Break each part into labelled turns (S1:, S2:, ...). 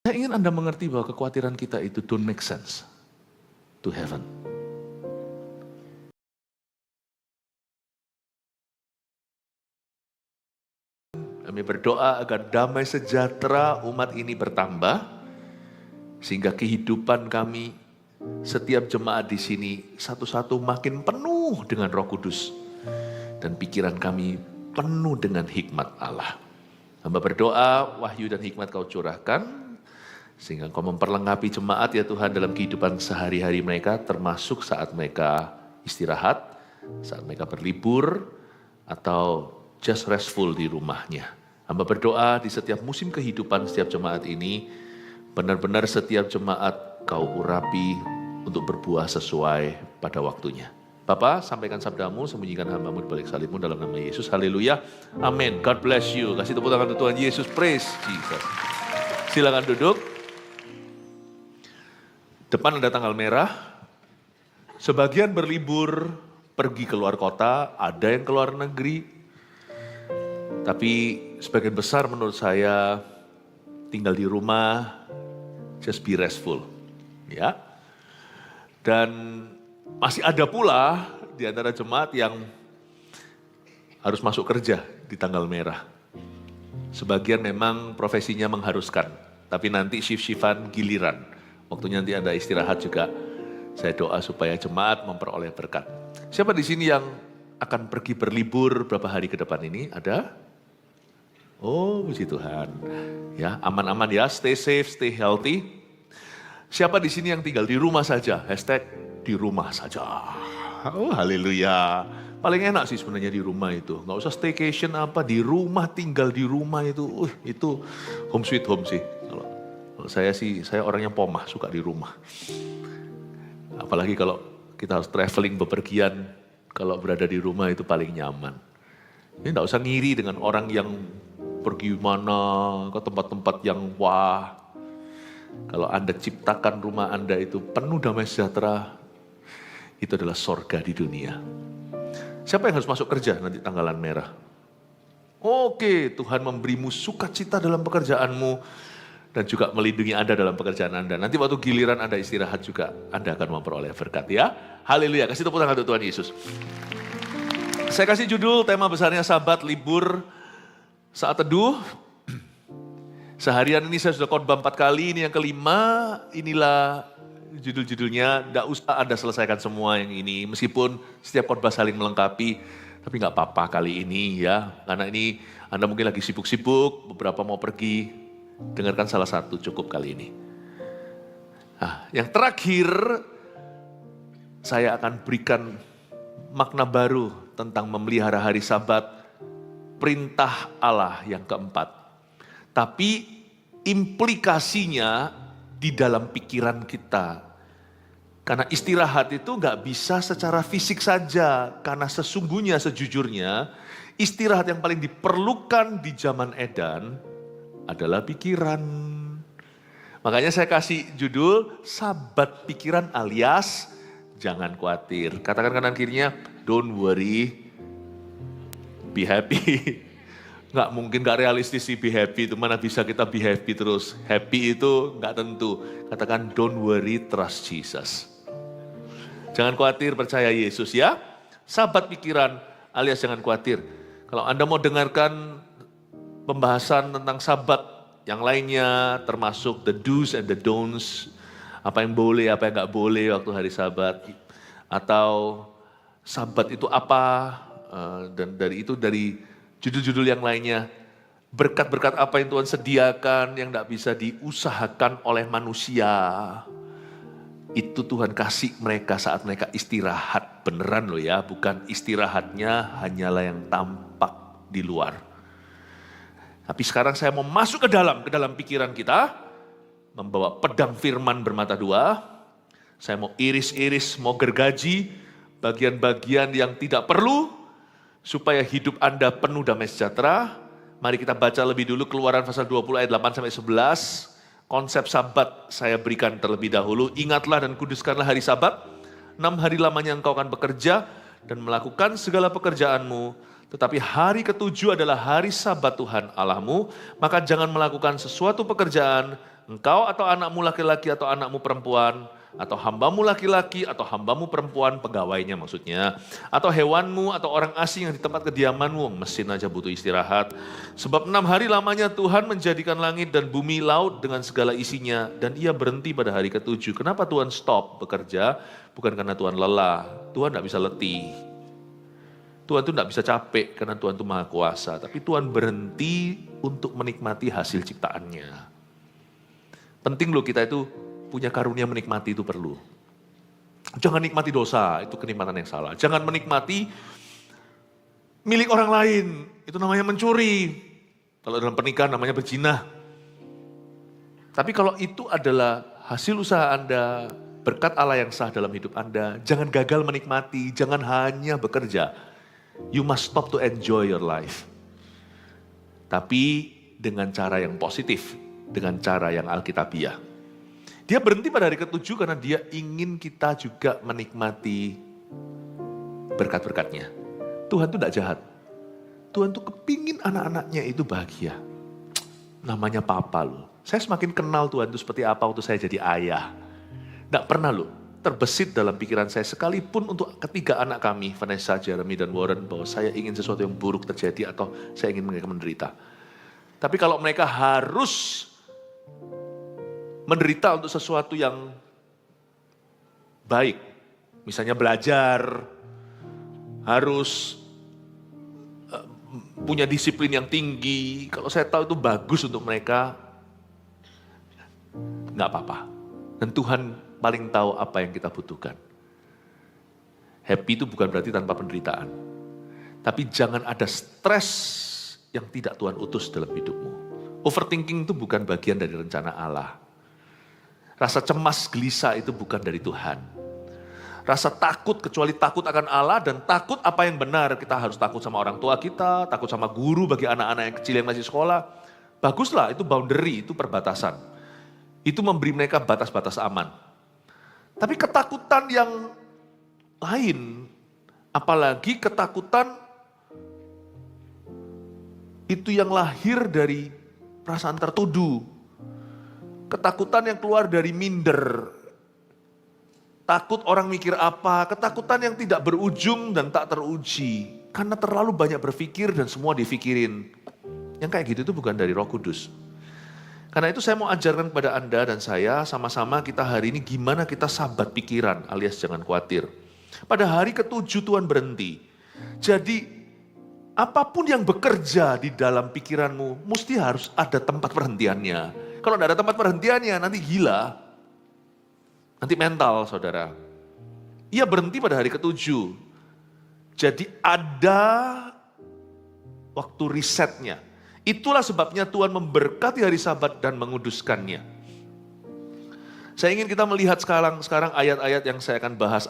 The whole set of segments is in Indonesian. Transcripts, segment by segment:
S1: Saya ingin Anda mengerti bahwa kekhawatiran kita itu don't make sense to heaven. Kami berdoa agar damai sejahtera umat ini bertambah, sehingga kehidupan kami, setiap jemaat di sini, satu-satu makin penuh dengan Roh Kudus. Dan pikiran kami penuh dengan hikmat Allah. Hamba berdoa, wahyu dan hikmat Kau curahkan, sehingga Kau memperlengkapi jemaat ya Tuhan dalam kehidupan sehari-hari mereka, termasuk saat mereka istirahat, saat mereka berlibur, atau just restful di rumahnya. Hamba berdoa di setiap musim kehidupan setiap jemaat ini, benar-benar setiap jemaat Kau urapi untuk berbuah sesuai pada waktunya. Bapa, sampaikan sabdamu, sembunyikan hamba-Mu di balik salib-Mu dalam nama Yesus. Haleluya. Amin. God bless you. Kasih tepuk tangan untuk Tuhan Yesus. Praise Jesus. Silakan duduk. Depan ada tanggal merah. Sebagian berlibur, pergi keluar kota, ada yang keluar negeri. Tapi sebagian besar menurut saya tinggal di rumah, just be restful. Ya. Dan masih ada pula di antara jemaat yang harus masuk kerja di tanggal merah. Sebagian memang profesinya mengharuskan, tapi nanti shift-shiftan giliran. Waktunya nanti Anda istirahat juga. Saya doa supaya jemaat memperoleh berkat. Siapa di sini yang akan pergi berlibur berapa hari ke depan ini? Ada? Oh, puji Tuhan. Ya, aman-aman ya, stay safe, stay healthy. Siapa di sini yang tinggal di rumah saja? Hashtag di rumah saja. Oh, haleluya. Paling enak sih sebenarnya di rumah itu. Nggak usah staycation apa, di rumah, tinggal di rumah itu. Itu home sweet home sih. Kalau saya sih, saya orangnya pomah, suka di rumah. Apalagi kalau kita harus traveling, bepergian, kalau berada di rumah itu paling nyaman. Ini nggak usah ngiri dengan orang yang pergi mana, ke tempat-tempat yang wah. Kalau Anda ciptakan rumah Anda itu penuh damai sejahtera, itu adalah sorga di dunia. Siapa yang harus masuk kerja nanti tanggalan merah? Oke, Tuhan memberimu sukacita dalam pekerjaanmu dan juga melindungi Anda dalam pekerjaan Anda. Nanti waktu giliran Anda istirahat juga, Anda akan memperoleh berkat ya. Haleluya, kasih tepuk tangan untuk Tuhan Yesus. Saya kasih judul tema besarnya Sabat Libur Saat Teduh. Seharian ini saya sudah khotbah 4 kali, ini yang kelima. Inilah judul-judulnya, tidak usah Anda selesaikan semua yang ini. Meskipun setiap khotbah saling melengkapi, tapi nggak apa-apa kali ini ya. Karena ini Anda mungkin lagi sibuk-sibuk, beberapa mau pergi. Dengarkan salah satu cukup kali ini. Nah, yang terakhir, saya akan berikan makna baru tentang memelihara hari Sabat, perintah Allah yang keempat. Tapi implikasinya di dalam pikiran kita. Karena istirahat itu nggak bisa secara fisik saja. Karena sesungguhnya, sejujurnya, istirahat yang paling diperlukan di zaman Edan adalah pikiran. Makanya saya kasih judul, Sabat Pikiran alias jangan khawatir. Katakan kanan kirinya, don't worry, be happy. Nggak mungkin, nggak realistis sih be happy, itu mana bisa kita be happy terus. Happy itu nggak tentu. Katakan don't worry, trust Jesus. Jangan khawatir, percaya Yesus ya. Sabat pikiran alias jangan khawatir. Kalau Anda mau dengarkan pembahasan tentang sabat yang lainnya, termasuk the do's and the don'ts, apa yang boleh, apa yang nggak boleh waktu hari Sabat, atau Sabat itu apa, dan dari judul-judul yang lainnya, berkat-berkat apa yang Tuhan sediakan yang tidak bisa diusahakan oleh manusia. Itu Tuhan kasih mereka saat mereka istirahat, beneran loh ya, bukan istirahatnya hanyalah yang tampak di luar. Tapi sekarang saya mau masuk ke dalam pikiran kita, membawa pedang firman bermata dua. Saya mau iris-iris, mau gergaji bagian-bagian yang tidak perlu, supaya hidup Anda penuh damai sejahtera. Mari kita baca lebih dulu Keluaran pasal 20 ayat 8-11. Konsep Sabat saya berikan terlebih dahulu. Ingatlah dan kuduskanlah hari Sabat. 6 hari lamanya engkau akan bekerja dan melakukan segala pekerjaanmu. Tetapi hari ketujuh adalah hari Sabat Tuhan Allahmu. Maka jangan melakukan sesuatu pekerjaan, engkau atau anakmu laki-laki atau anakmu perempuan, atau hambamu laki-laki atau hambamu perempuan, pegawainya maksudnya, atau hewanmu atau orang asing yang di tempat kediamanmu, mesin aja butuh istirahat. Sebab 6 hari lamanya Tuhan menjadikan langit dan bumi, laut dengan segala isinya, dan ia berhenti pada hari ke-7. Kenapa Tuhan stop bekerja? Bukan karena Tuhan lelah, Tuhan tidak bisa letih. Tuhan itu tidak bisa capek karena Tuhan itu maha kuasa, tapi Tuhan berhenti untuk menikmati hasil ciptaannya. Penting loh kita itu punya karunia menikmati, itu perlu. Jangan nikmati dosa, itu kenikmatan yang salah. Jangan menikmati milik orang lain, itu namanya mencuri. Kalau dalam pernikahan namanya berzina. Tapi kalau itu adalah hasil usaha Anda, berkat Allah yang sah dalam hidup Anda, jangan gagal menikmati, jangan hanya bekerja. You must stop to enjoy your life. Tapi dengan cara yang positif, dengan cara yang alkitabiah. Dia berhenti pada hari ke-7 karena dia ingin kita juga menikmati berkat-berkatnya. Tuhan itu tidak jahat. Tuhan itu kepingin anak-anaknya itu bahagia. Namanya papa loh. Saya semakin kenal Tuhan itu seperti apa waktu saya jadi ayah. Tidak pernah loh terbesit dalam pikiran saya sekalipun untuk ketiga anak kami, Vanessa, Jeremy, dan Warren, bahwa saya ingin sesuatu yang buruk terjadi atau saya ingin mereka menderita. Tapi kalau mereka harus menderita untuk sesuatu yang baik, misalnya belajar, harus punya disiplin yang tinggi, kalau saya tahu itu bagus untuk mereka, nggak apa-apa. Dan Tuhan paling tahu apa yang kita butuhkan. Happy itu bukan berarti tanpa penderitaan. Tapi jangan ada stres yang tidak Tuhan utus dalam hidupmu. Overthinking itu bukan bagian dari rencana Allah. Rasa cemas, gelisah itu bukan dari Tuhan. Rasa takut, kecuali takut akan Allah dan takut apa yang benar. Kita harus takut sama orang tua kita, takut sama guru bagi anak-anak yang kecil yang masih sekolah. Baguslah, itu boundary, itu perbatasan. Itu memberi mereka batas-batas aman. Tapi ketakutan yang lain, apalagi ketakutan itu yang lahir dari perasaan tertuduh. Ketakutan yang keluar dari minder. Takut orang mikir apa, ketakutan yang tidak berujung dan tak teruji. Karena terlalu banyak berpikir dan semua difikirin. Yang kayak gitu itu bukan dari Roh Kudus. Karena itu saya mau ajarkan kepada Anda dan saya sama-sama kita hari ini gimana kita sabat pikiran alias jangan khawatir. Pada hari ke-7 Tuhan berhenti. Jadi apapun yang bekerja di dalam pikiranmu mesti harus ada tempat perhentiannya. Kalau tidak ada tempat perhentiannya nanti gila. Nanti mental saudara. Ia berhenti pada hari ke-7. Jadi ada waktu risetnya. Itulah sebabnya Tuhan memberkati hari Sabat dan menguduskannya. Saya ingin kita melihat sekarang ayat-ayat yang saya akan bahas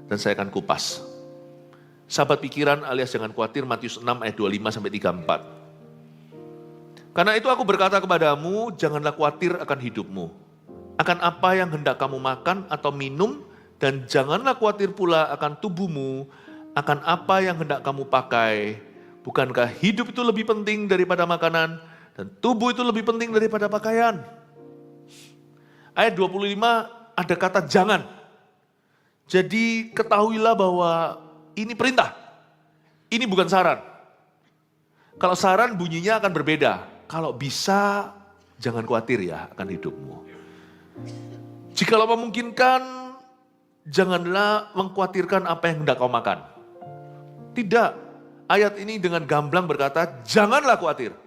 S1: dan saya akan kupas. Sabat pikiran alias jangan khawatir, Matius 6 ayat 25 sampai 34. Karena itu aku berkata kepadamu, janganlah khawatir akan hidupmu. Akan apa yang hendak kamu makan atau minum, dan janganlah khawatir pula akan tubuhmu, akan apa yang hendak kamu pakai. Bukankah hidup itu lebih penting daripada makanan, dan tubuh itu lebih penting daripada pakaian? Ayat 25 ada kata jangan. Jadi ketahuilah bahwa ini perintah, ini bukan saran. Kalau saran bunyinya akan berbeda. Kalau bisa jangan khawatir ya akan hidupmu. Jikalau memungkinkan janganlah mengkhawatirkan apa yang hendak kau makan. Tidak, ayat ini dengan gamblang berkata janganlah khawatir.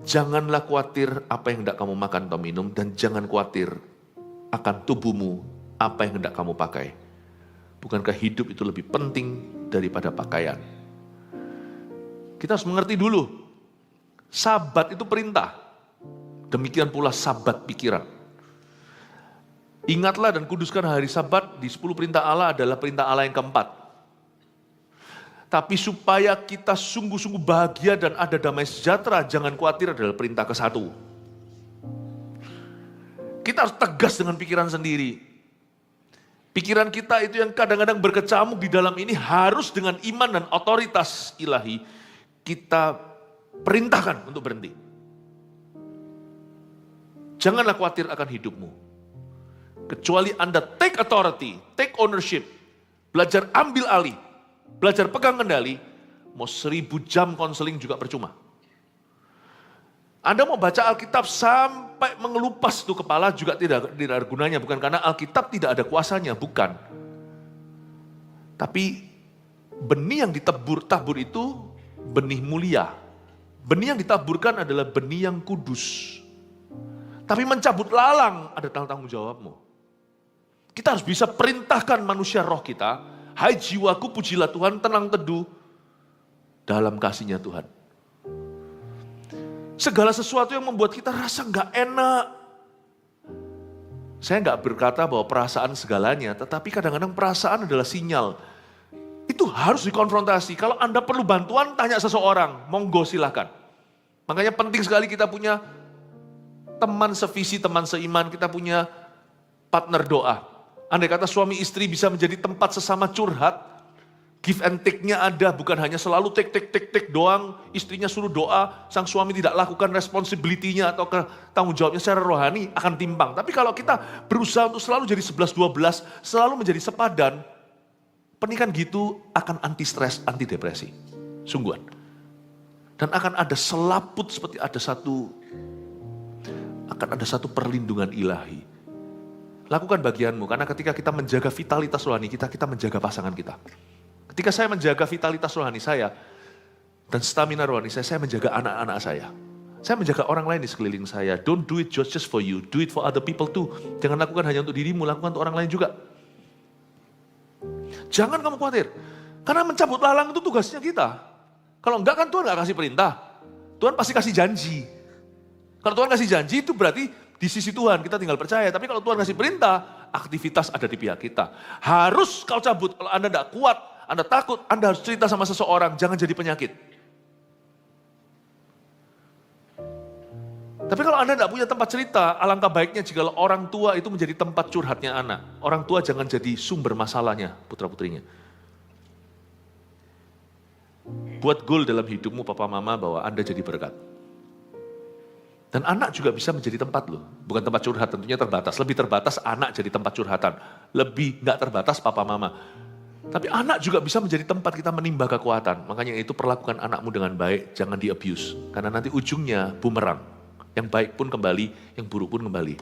S1: Janganlah khawatir apa yang hendak kamu makan atau minum dan jangan khawatir akan tubuhmu apa yang hendak kamu pakai. Bukankah hidup itu lebih penting daripada pakaian? Kita harus mengerti dulu. Sabat itu perintah. Demikian pula sabat pikiran. Ingatlah dan kuduskan hari Sabat di 10 perintah Allah adalah perintah Allah yang keempat. Tapi supaya kita sungguh-sungguh bahagia dan ada damai sejahtera, jangan khawatir adalah perintah ke-1. Kita harus tegas dengan pikiran sendiri. Pikiran kita itu yang kadang-kadang berkecamuk di dalam ini harus dengan iman dan otoritas ilahi kita perintahkan untuk berhenti. Janganlah khawatir akan hidupmu. Kecuali Anda take authority, take ownership, belajar ambil alih, belajar pegang kendali, mau 1000 jam konseling juga percuma. Anda mau baca Alkitab sampai mengelupas tuh kepala juga tidak ada gunanya. Bukan karena Alkitab tidak ada kuasanya, bukan. Tapi benih yang tabur itu benih mulia. Benih yang ditaburkan adalah benih yang kudus. Tapi mencabut lalang ada tanggung jawabmu. Kita harus bisa perintahkan manusia roh kita, hai jiwaku pujilah Tuhan, tenang teduh dalam kasih-Nya Tuhan. Segala sesuatu yang membuat kita rasa gak enak. Saya gak berkata bahwa perasaan segalanya, tetapi kadang-kadang perasaan adalah sinyal. Itu harus dikonfrontasi. Kalau Anda perlu bantuan, tanya seseorang, monggo silahkan. Makanya penting sekali kita punya teman sevisi, teman seiman, kita punya partner doa. Andai kata suami istri bisa menjadi tempat sesama curhat, give and take-nya ada, bukan hanya selalu take doang, istrinya suruh doa, sang suami tidak lakukan responsibility-nya atau tanggung jawabnya secara rohani, akan timpang. Tapi kalau kita berusaha untuk selalu jadi 11-12, selalu menjadi sepadan, pernikahan gitu akan anti stres, anti depresi. Sungguhan. Dan akan ada selaput seperti ada satu perlindungan ilahi. Lakukan bagianmu, karena ketika kita menjaga vitalitas rohani kita menjaga pasangan kita. Ketika saya menjaga vitalitas rohani saya, dan stamina rohani saya menjaga anak-anak saya. Saya menjaga orang lain di sekeliling saya. Don't do it just for you, do it for other people too. Jangan lakukan hanya untuk dirimu, lakukan untuk orang lain juga. Jangan kamu khawatir, karena mencabut lalang itu tugasnya kita. Kalau enggak kan Tuhan enggak kasih perintah. Tuhan pasti kasih janji. Kalau Tuhan kasih janji itu berarti di sisi Tuhan, kita tinggal percaya. Tapi kalau Tuhan kasih perintah, aktivitas ada di pihak kita. Harus kau cabut. Kalau Anda tidak kuat, Anda takut, Anda harus cerita sama seseorang. Jangan jadi penyakit. Tapi kalau Anda tidak punya tempat cerita, alangkah baiknya jika orang tua itu menjadi tempat curhatnya anak. Orang tua jangan jadi sumber masalahnya, putra-putrinya. Buat goal dalam hidupmu, papa mama, bahwa Anda jadi berkat. Dan anak juga bisa menjadi tempat loh. Bukan tempat curhat, tentunya terbatas. Lebih terbatas anak jadi tempat curhatan. Lebih gak terbatas papa mama. Tapi anak juga bisa menjadi tempat kita menimba kekuatan. Makanya itu perlakukan anakmu dengan baik, jangan di-abuse. Karena nanti ujungnya bumerang. Yang baik pun kembali, yang buruk pun kembali.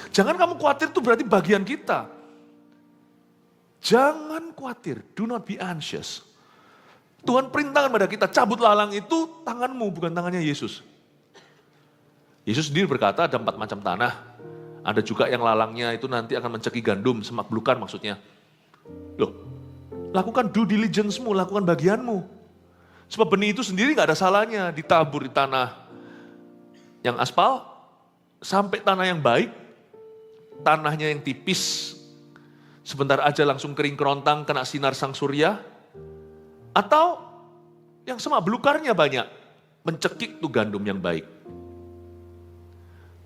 S1: Jangan kamu khawatir itu berarti bagian kita. Jangan khawatir, do not be anxious. Tuhan perintahkan pada kita, cabut lalang itu tanganmu, bukan tangannya Yesus. Yesus sendiri berkata ada 4 macam tanah. Ada juga yang lalangnya itu nanti akan menceki gandum, semak belukar maksudnya. Loh, lakukan due diligence-mu, lakukan bagianmu. Sebab benih itu sendiri gak ada salahnya ditabur di tanah yang aspal, sampai tanah yang baik, tanahnya yang tipis, sebentar aja langsung kering kerontang, kena sinar sang surya, atau yang semak belukarnya banyak, mencekik tuh gandum yang baik.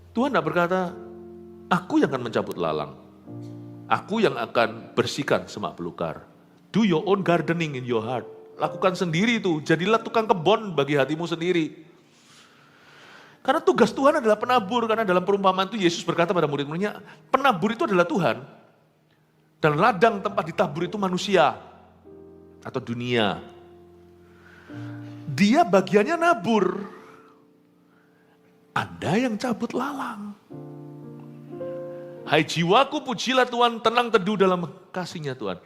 S1: Tuhan tidak berkata, aku yang akan mencabut lalang. Aku yang akan bersihkan semak belukar. Do your own gardening in your heart. Lakukan sendiri itu, jadilah tukang kebon bagi hatimu sendiri. Karena tugas Tuhan adalah penabur, karena dalam perumpamaan itu Yesus berkata pada murid-muridnya, penabur itu adalah Tuhan. Dan ladang tempat ditabur itu manusia atau dunia. Dia bagiannya nabur. Anda yang cabut lalang. Hai jiwaku pujilah Tuhan, tenang teduh dalam kasih-Nya Tuhan.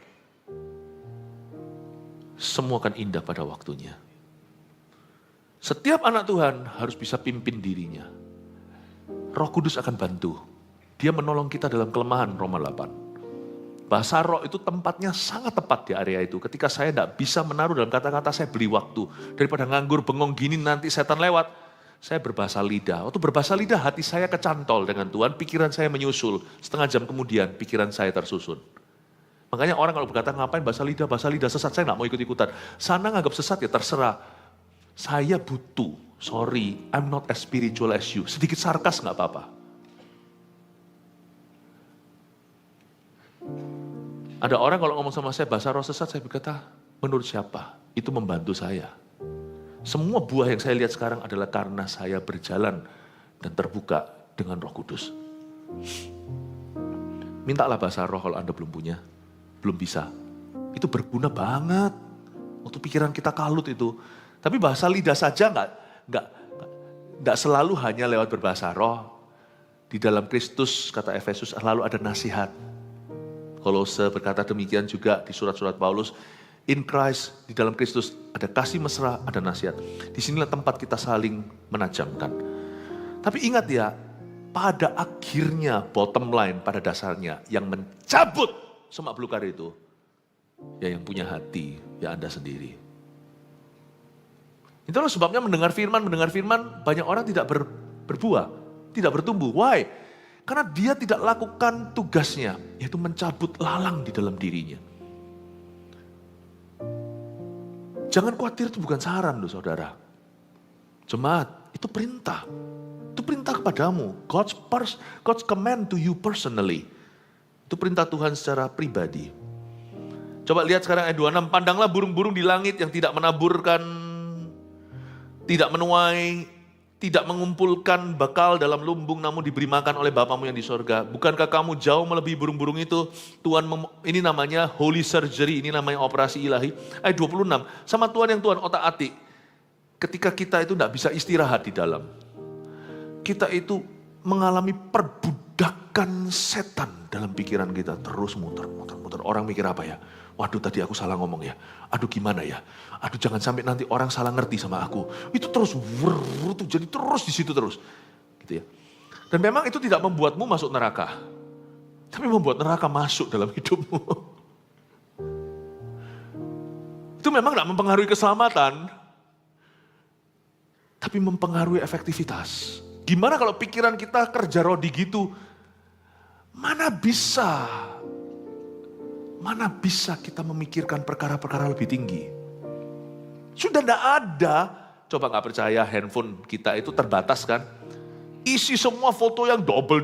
S1: Semua akan indah pada waktunya. Setiap anak Tuhan harus bisa pimpin dirinya. Roh Kudus akan bantu. Dia menolong kita dalam kelemahan, Roma 8. Bahasa roh itu tempatnya sangat tepat di area itu. Ketika saya tidak bisa menaruh dalam kata-kata, saya beli waktu. Daripada nganggur bengong gini nanti setan lewat. Saya berbahasa lidah. Waktu berbahasa lidah hati saya kecantol dengan Tuhan, pikiran saya menyusul. Setengah jam kemudian pikiran saya tersusun. Makanya orang kalau berkata ngapain bahasa lidah sesat, saya nggak mau ikut-ikutan. Sana nganggap sesat ya terserah. Saya butuh, sorry, I'm not as spiritual as you. Sedikit sarkas nggak apa-apa. Ada orang kalau ngomong sama saya bahasa roh sesat, saya berkata, menurut siapa? Itu membantu saya. Semua buah yang saya lihat sekarang adalah karena saya berjalan dan terbuka dengan Roh Kudus. Mintalah bahasa roh kalau Anda belum punya, belum bisa. Itu berguna banget. Waktu pikiran kita kalut itu. Tapi bahasa lidah saja nggak selalu hanya lewat berbahasa roh. Di dalam Kristus, kata Efesus, selalu ada nasihat. Kolose berkata demikian juga di surat-surat Paulus. In Christ, di dalam Kristus ada kasih mesra, ada nasihat. Disinilah tempat kita saling menajamkan. Tapi ingat ya, pada akhirnya, bottom line, pada dasarnya, yang mencabut semak belukar itu, ya yang punya hati, ya Anda sendiri. Itulah sebabnya mendengar firman, banyak orang tidak berbuah, tidak bertumbuh. Why? Karena dia tidak lakukan tugasnya, yaitu mencabut lalang di dalam dirinya. Jangan khawatir, itu bukan saran loh saudara. Jemaat, itu perintah. Itu perintah kepadamu. God's command to you personally. Itu perintah Tuhan secara pribadi. Coba lihat sekarang ayat 26. Pandanglah burung-burung di langit yang tidak menaburkan, tidak menuai, tidak mengumpulkan bakal dalam lumbung, namun diberi makan oleh Bapamu yang di sorga. Bukankah kamu jauh melebihi burung-burung itu? Tuhan, ini namanya holy surgery, ini namanya operasi ilahi. Ayat 26. Sama Tuhan yang Tuhan otak-atik. Ketika kita itu tidak bisa istirahat di dalam. Kita itu mengalami perbudakan setan dalam pikiran kita. Terus muter. Orang mikir apa ya? Waduh tadi aku salah ngomong ya. Aduh gimana ya? Aduh jangan sampai nanti orang salah ngerti sama aku. Itu terus jadi terus di situ terus. Gitu ya. Dan memang itu tidak membuatmu masuk neraka. Tapi membuat neraka masuk dalam hidupmu. Itu memang tidak mempengaruhi keselamatan. Tapi mempengaruhi efektivitas. Gimana kalau pikiran kita kerja rodi gitu? Mana bisa kita memikirkan perkara-perkara lebih tinggi? Sudah tidak ada. Coba gak percaya handphone kita itu terbatas kan? Isi semua foto yang double.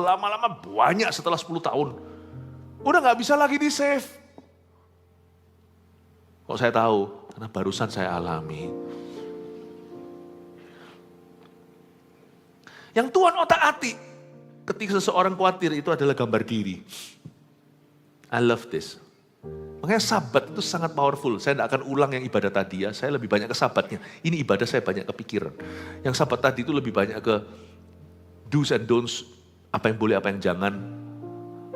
S1: Lama-lama banyak setelah 10 tahun. Udah gak bisa lagi di save. Kok saya tahu? Karena barusan saya alami. Yang Tuhan otak-atik ketika seseorang khawatir itu adalah gambar diri. I love this. Makanya sabat itu sangat powerful. Saya tidak akan ulang yang ibadah tadi ya. Saya lebih banyak ke sabatnya. Ini ibadah saya banyak kepikiran. Yang sabat tadi itu lebih banyak ke do's and don'ts. Apa yang boleh, apa yang jangan.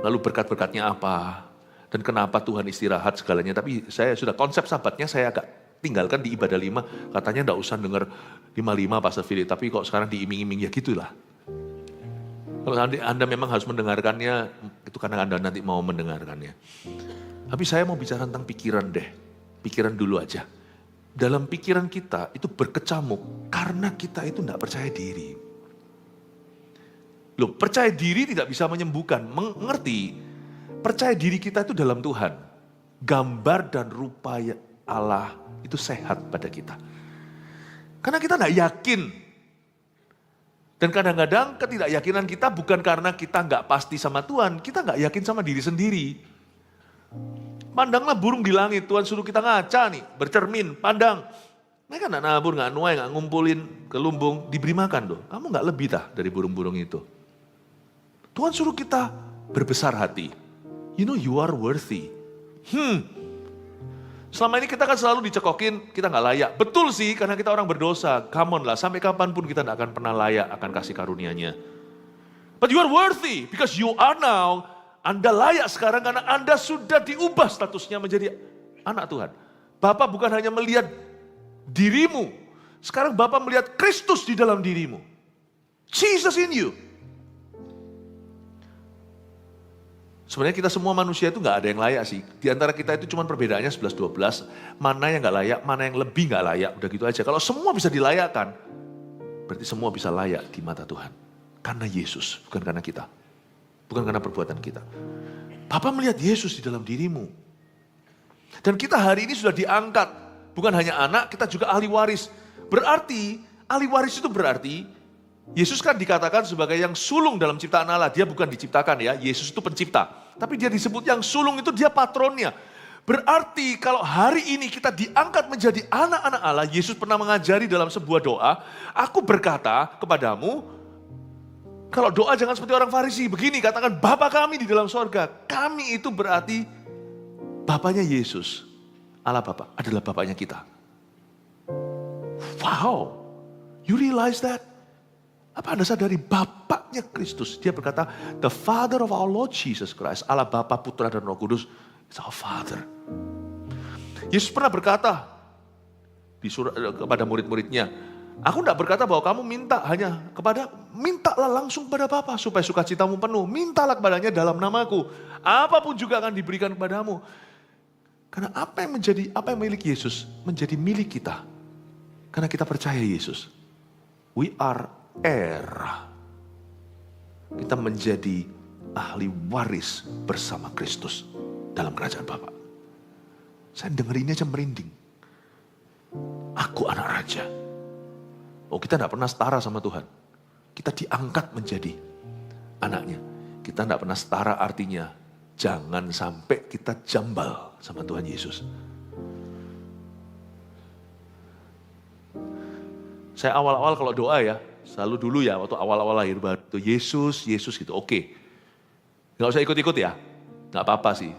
S1: Lalu berkat-berkatnya apa. Dan kenapa Tuhan istirahat segalanya. Tapi saya sudah konsep sabatnya saya agak tinggalkan di ibadah 5, katanya enggak usah dengar 55 Pastor Philip, tapi kok sekarang diiming-iming, ya gitulah. Kalau Anda memang harus mendengarkannya, itu karena Anda nanti mau mendengarkannya. Tapi saya mau bicara tentang pikiran deh, pikiran dulu aja. Dalam pikiran kita itu berkecamuk, karena kita itu enggak percaya diri. Loh, percaya diri tidak bisa menyembuhkan, mengerti? Percaya diri kita itu dalam Tuhan. Gambar dan rupa Allah itu sehat pada kita. Karena kita tidak yakin. Dan kadang-kadang ketidakyakinan kita bukan karena kita nggak pasti sama Tuhan. Kita nggak yakin sama diri sendiri. Pandanglah burung di langit. Tuhan suruh kita ngaca nih. Bercermin, pandang. Mereka nggak nabur, nggak nuai, nggak ngumpulin ke lumbung. Diberi makan tuh. Kamu nggak lebih tah dari burung-burung itu. Tuhan suruh kita berbesar hati. You know you are worthy. Selama ini kita kan selalu dicekokin, kita nggak layak. Betul sih, karena kita orang berdosa. Come on lah, sampai kapanpun kita nggak akan pernah layak akan kasih karunia-Nya. But you are worthy, because you are now, Anda layak sekarang karena Anda sudah diubah statusnya menjadi anak Tuhan. Bapak bukan hanya melihat dirimu, sekarang Bapak melihat Kristus di dalam dirimu. Jesus in you. Sebenarnya kita semua manusia itu nggak ada yang layak sih. Di antara kita itu cuma perbedaannya 11-12. Mana yang nggak layak, mana yang lebih nggak layak. Udah gitu aja. Kalau semua bisa dilayakkan, berarti semua bisa layak di mata Tuhan. Karena Yesus, bukan karena kita. Bukan karena perbuatan kita. Papa melihat Yesus di dalam dirimu. Dan kita hari ini sudah diangkat. Bukan hanya anak, kita juga ahli waris. Berarti, ahli waris itu berarti Yesus kan dikatakan sebagai yang sulung dalam ciptaan Allah. Dia bukan diciptakan ya, Yesus itu pencipta. Tapi dia disebut yang sulung itu dia patronnya. Berarti kalau hari ini kita diangkat menjadi anak-anak Allah, Yesus pernah mengajari dalam sebuah doa, aku berkata kepadamu, Kalau doa jangan seperti orang Farisi. Begini, katakan Bapa kami di dalam sorga. Kami itu berarti Bapanya Yesus. Allah Bapa adalah Bapanya kita. Wow, you realize that? Apa Anda sadari Bapaknya Kristus? Dia berkata, the Father of our Lord Jesus Christ. Allah Bapa, Putra dan Roh Kudus is our Father. Yesus pernah berkata kepada murid-muridnya, aku tidak berkata bahwa kamu minta hanya kepada, mintalah langsung kepada Bapa supaya sukacitamu penuh. Mintalah kepadanya dalam namaku. Apapun juga akan diberikan kepadamu. Karena apa yang milik Yesus menjadi milik kita. Karena kita percaya Yesus. We are heir. Kita menjadi ahli waris bersama Kristus dalam kerajaan Bapa. Saya dengar ini aja merinding. Aku anak raja. Oh, kita tidak pernah setara sama Tuhan. Kita diangkat menjadi anaknya. Kita tidak pernah setara artinya jangan sampai kita jambal sama Tuhan Yesus. Saya awal-awal kalau doa ya, selalu dulu ya waktu awal-awal lahir baru itu Yesus gitu, oke. Gak usah ikut-ikut ya, gak apa-apa sih.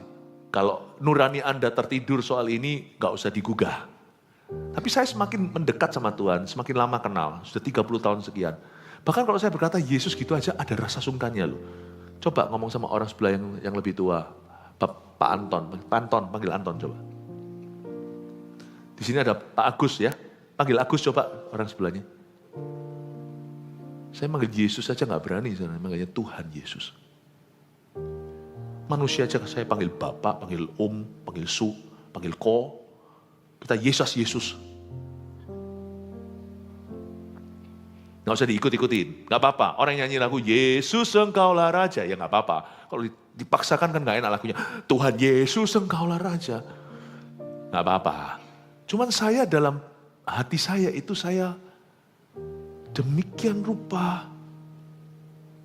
S1: Kalau nurani Anda tertidur soal ini gak usah digugah. Tapi saya semakin mendekat sama Tuhan, semakin lama kenal, sudah 30 tahun sekian. Bahkan kalau saya berkata Yesus gitu aja ada rasa sungkannya loh. Coba ngomong sama orang sebelah yang lebih tua, Pak Anton, panggil Anton coba. Di sini ada Pak Agus ya. Panggil Agus coba orang sebelahnya. Saya manggil Yesus saja gak berani, saya manggilnya Tuhan Yesus. Manusia aja saya panggil Bapak, panggil panggil Su, panggil Ko. Kita Yesus. Gak usah diikut-ikutin, gak apa-apa. Orang yang nyanyi lagu Yesus engkaulah Raja, ya gak apa-apa. Kalau dipaksakan kan gak enak lagunya. Tuhan Yesus engkaulah Raja. Gak apa-apa. Cuman saya dalam hati saya itu saya demikian rupa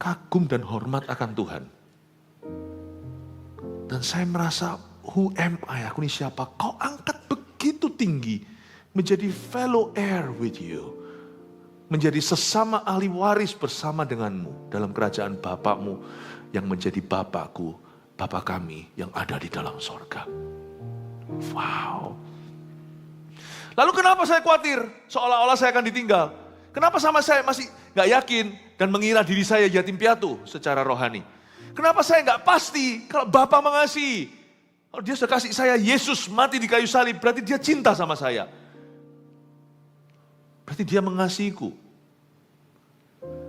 S1: kagum dan hormat akan Tuhan. Dan saya merasa, who am I? Aku ini siapa? Kau angkat begitu tinggi. Menjadi fellow heir with you. Menjadi sesama ahli waris bersama denganmu. Dalam kerajaan Bapakmu yang menjadi Bapakku. Bapa kami yang ada di dalam sorga. Wow. Lalu kenapa saya khawatir seolah-olah saya akan ditinggal? Kenapa sama saya masih gak yakin dan mengira diri saya yatim piatu secara rohani? Kenapa saya gak pasti kalau Bapa mengasihi? Kalau dia sudah kasih saya Yesus mati di kayu salib, berarti dia cinta sama saya. Berarti dia mengasihiku.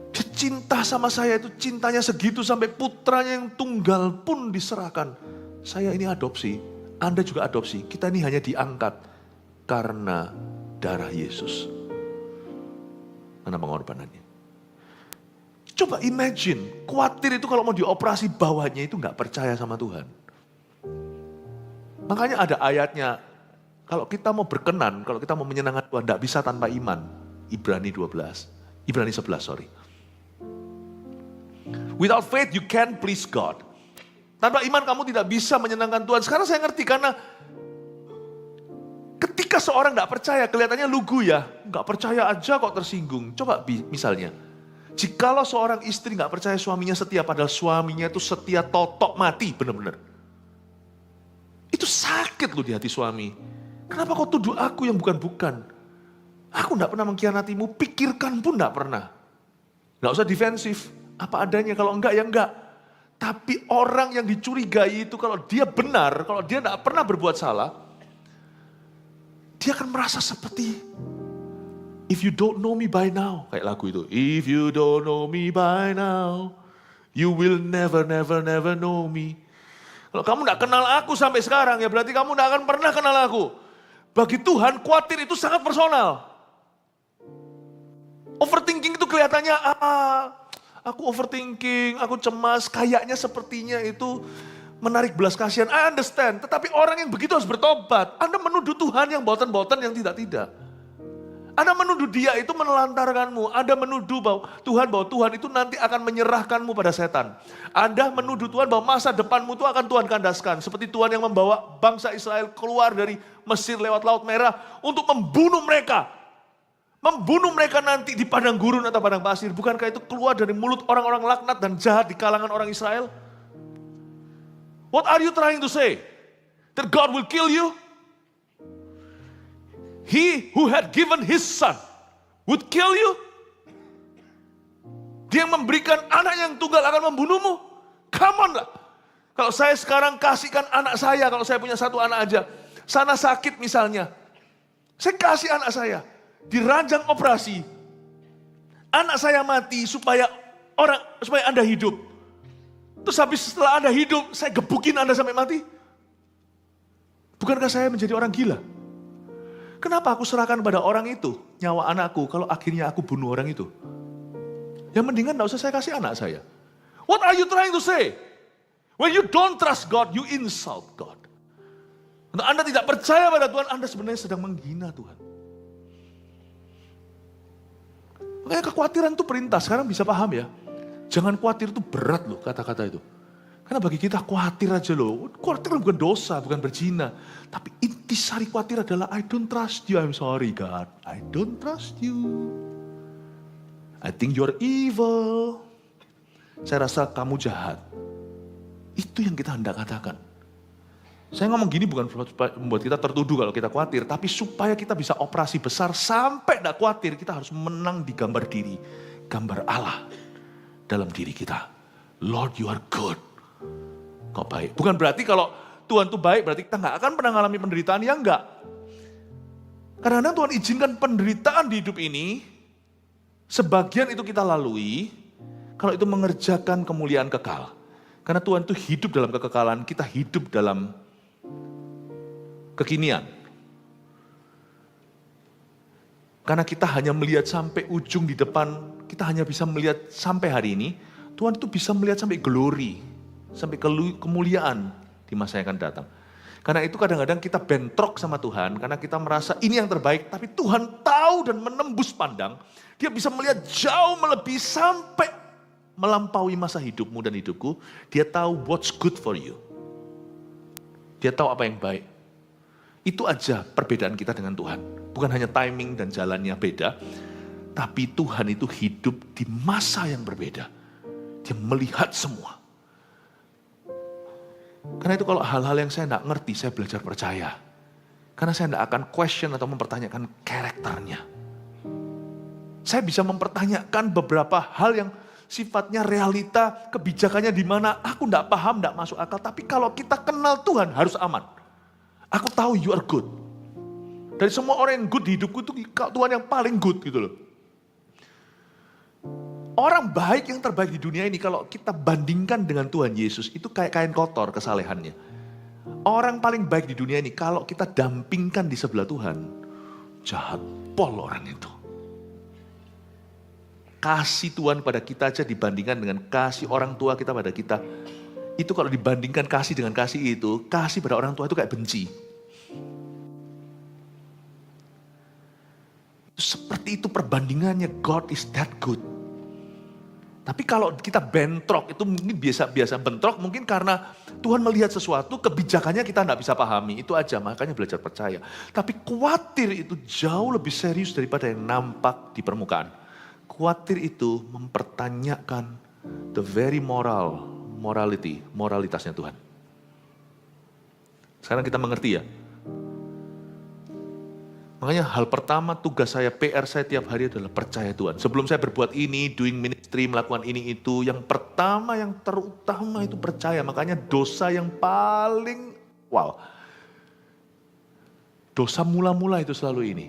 S1: Dia cinta sama saya, itu cintanya segitu sampai putranya yang tunggal pun diserahkan. Saya ini adopsi, Anda juga adopsi. Kita ini hanya diangkat karena darah Yesus. Karena pengorbanannya. Coba imagine, khawatir itu kalau mau dioperasi bawahnya itu gak percaya sama Tuhan. Makanya ada ayatnya, kalau kita mau berkenan, kalau kita mau menyenangkan Tuhan, gak bisa tanpa iman. Ibrani 11, sorry. Without faith you can't please God. Tanpa iman kamu tidak bisa menyenangkan Tuhan. Sekarang saya ngerti karena ketika seorang gak percaya, kelihatannya lugu ya. Gak percaya aja kok tersinggung. Coba misalnya, jikalau seorang istri gak percaya suaminya setia, padahal suaminya itu setia totok mati benar-benar. Itu sakit loh di hati suami. Kenapa kau tuduh aku yang bukan-bukan? Aku gak pernah mengkhianatimu, pikirkan pun gak pernah. Gak usah defensif, apa adanya, kalau enggak ya enggak. Tapi orang yang dicurigai itu kalau dia benar, kalau dia gak pernah berbuat salah, dia akan merasa seperti, if you don't know me by now, kayak lagu itu. If you don't know me by now, you will never know me. Kalau kamu gak kenal aku sampai sekarang, ya berarti kamu gak akan pernah kenal aku. Bagi Tuhan, khawatir itu sangat personal. Overthinking itu kelihatannya, aku overthinking, aku cemas, kayaknya sepertinya itu menarik belas kasihan. I understand, tetapi orang yang begitu harus bertobat. Anda menuduh Tuhan yang boten-boten, yang tidak-tidak. Anda menuduh dia itu menelantarkanmu. Anda menuduh bahwa Tuhan itu nanti akan menyerahkanmu pada setan. Anda menuduh Tuhan bahwa masa depanmu itu akan Tuhan kandaskan. Seperti Tuhan yang membawa bangsa Israel keluar dari Mesir lewat Laut Merah untuk membunuh mereka. membunuh mereka nanti di padang gurun atau padang pasir. Bukankah itu keluar dari mulut orang-orang laknat dan jahat di kalangan orang Israel? What are you trying to say? That God will kill you? He who had given his son would kill you? Dia yang memberikan anak yang tunggal akan membunuhmu? Come on lah. Kalau saya sekarang kasihkan anak saya, kalau saya punya satu anak aja, sana sakit misalnya, saya kasih anak saya, di ranjang operasi, anak saya mati supaya Anda hidup. Terus habis setelah Anda hidup, saya gebukin Anda sampai mati. Bukankah saya menjadi orang gila? Kenapa aku serahkan pada orang itu nyawa anakku kalau akhirnya aku bunuh orang itu? Yang mendingan gak usah saya kasih anak saya. What are you trying to say? When you don't trust God, you insult God. Untuk Anda tidak percaya pada Tuhan, Anda sebenarnya sedang menghina Tuhan. Makanya kekhawatiran itu perintah, sekarang bisa paham ya. Jangan khawatir itu berat loh kata-kata itu. Karena bagi kita khawatir aja loh. Khawatir bukan dosa, bukan berzina. Tapi intisari khawatir adalah I don't trust you, I'm sorry God. I don't trust you. I think you're evil. Saya rasa kamu jahat. Itu yang kita hendak katakan. Saya ngomong gini bukan membuat kita tertuduh kalau kita khawatir. Tapi supaya kita bisa operasi besar sampai tidak khawatir. Kita harus menang di gambar diri. Gambar Allah dalam diri kita. Lord, you are good. Kau baik. Bukan berarti kalau Tuhan itu baik berarti kita nggak akan pernah mengalami penderitaan. Ya enggak. Kadang-kadang Tuhan izinkan penderitaan di hidup ini. Sebagian itu kita lalui, kalau itu mengerjakan kemuliaan kekal. Karena Tuhan itu hidup dalam kekekalan, kita hidup dalam kekinian. Karena kita hanya melihat sampai ujung di depan, kita hanya bisa melihat sampai hari ini, Tuhan itu bisa melihat sampai glory, sampai kemuliaan di masa yang akan datang. Karena itu kadang-kadang kita bentrok sama Tuhan, karena kita merasa ini yang terbaik, tapi Tuhan tahu dan menembus pandang, Dia bisa melihat jauh melebihi sampai melampaui masa hidupmu dan hidupku. Dia tahu what's good for you. Dia tahu apa yang baik. Itu aja perbedaan kita dengan Tuhan. Bukan hanya timing dan jalannya beda, tapi Tuhan itu hidup di masa yang berbeda. Dia melihat semua. Karena itu kalau hal-hal yang saya tidak ngerti, saya belajar percaya. Karena saya tidak akan question atau mempertanyakan karakternya. Saya bisa mempertanyakan beberapa hal yang sifatnya realita, kebijakannya di mana aku tidak paham, tidak masuk akal. Tapi kalau kita kenal Tuhan harus aman. Aku tahu you are good. Dari semua orang yang good di hidupku itu Tuhan yang paling good gitu loh. Orang baik yang terbaik di dunia ini kalau kita bandingkan dengan Tuhan Yesus itu kayak kain kotor kesalehannya. Orang paling baik di dunia ini kalau kita dampingkan di sebelah Tuhan, jahat pol orang itu. Kasih Tuhan pada kita aja dibandingkan dengan kasih orang tua kita pada kita. Itu kalau dibandingkan kasih dengan kasih itu, kasih pada orang tua itu kayak benci. Seperti itu perbandingannya, God is that good. Tapi kalau kita bentrok, itu mungkin biasa-biasa bentrok, mungkin karena Tuhan melihat sesuatu, kebijakannya kita tidak bisa pahami. Itu aja, makanya belajar percaya. Tapi khawatir itu jauh lebih serius daripada yang nampak di permukaan. Khawatir itu mempertanyakan the very moralitasnya Tuhan. Sekarang kita mengerti ya. Makanya hal pertama tugas saya, PR saya tiap hari adalah percaya Tuhan. Sebelum saya berbuat ini, doing ministry, melakukan ini itu, yang pertama, yang terutama itu percaya. Makanya dosa yang paling, dosa mula-mula itu selalu ini.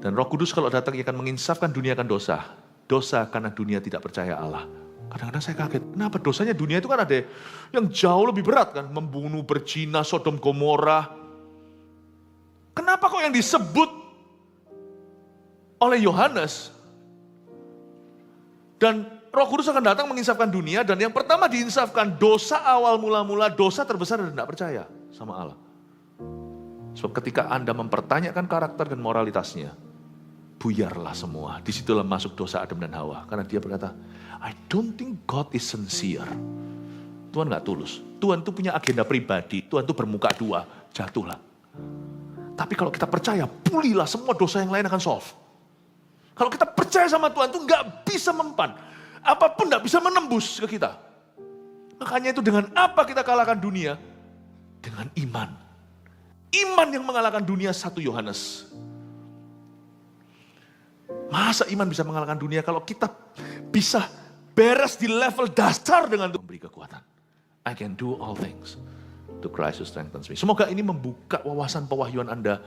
S1: Dan Roh Kudus kalau datang akan menginsafkan dunia akan dosa. Dosa karena dunia tidak percaya Allah. Kadang-kadang saya kaget, kenapa dosanya dunia itu kan ada yang jauh lebih berat kan. Membunuh, berzina, Sodom, Gomora. Kenapa kok yang disebut oleh Yohanes? Dan Roh Kudus akan datang menginsafkan dunia. Dan yang pertama diinsafkan dosa awal mula-mula, dosa terbesar dan tidak percaya sama Allah. Sebab ketika Anda mempertanyakan karakter dan moralitasnya, buyarlah semua. Disitulah masuk dosa Adam dan Hawa. Karena dia berkata, I don't think God is sincere. Tuhan gak tulus. Tuhan itu punya agenda pribadi. Tuhan itu bermuka dua. Jatuhlah. Tapi kalau kita percaya, pulihlah semua dosa yang lain akan solve. Kalau kita percaya sama Tuhan itu nggak bisa mempan. Apapun nggak bisa menembus ke kita. Makanya itu dengan apa kita kalahkan dunia? Dengan iman. Iman yang mengalahkan dunia 1 Yohanes. Masa iman bisa mengalahkan dunia kalau kita bisa beres di level dasar dengan Tuhan memberi kekuatan. I can do all things to Christ who strengthens me. Semoga ini membuka wawasan pewahyuan Anda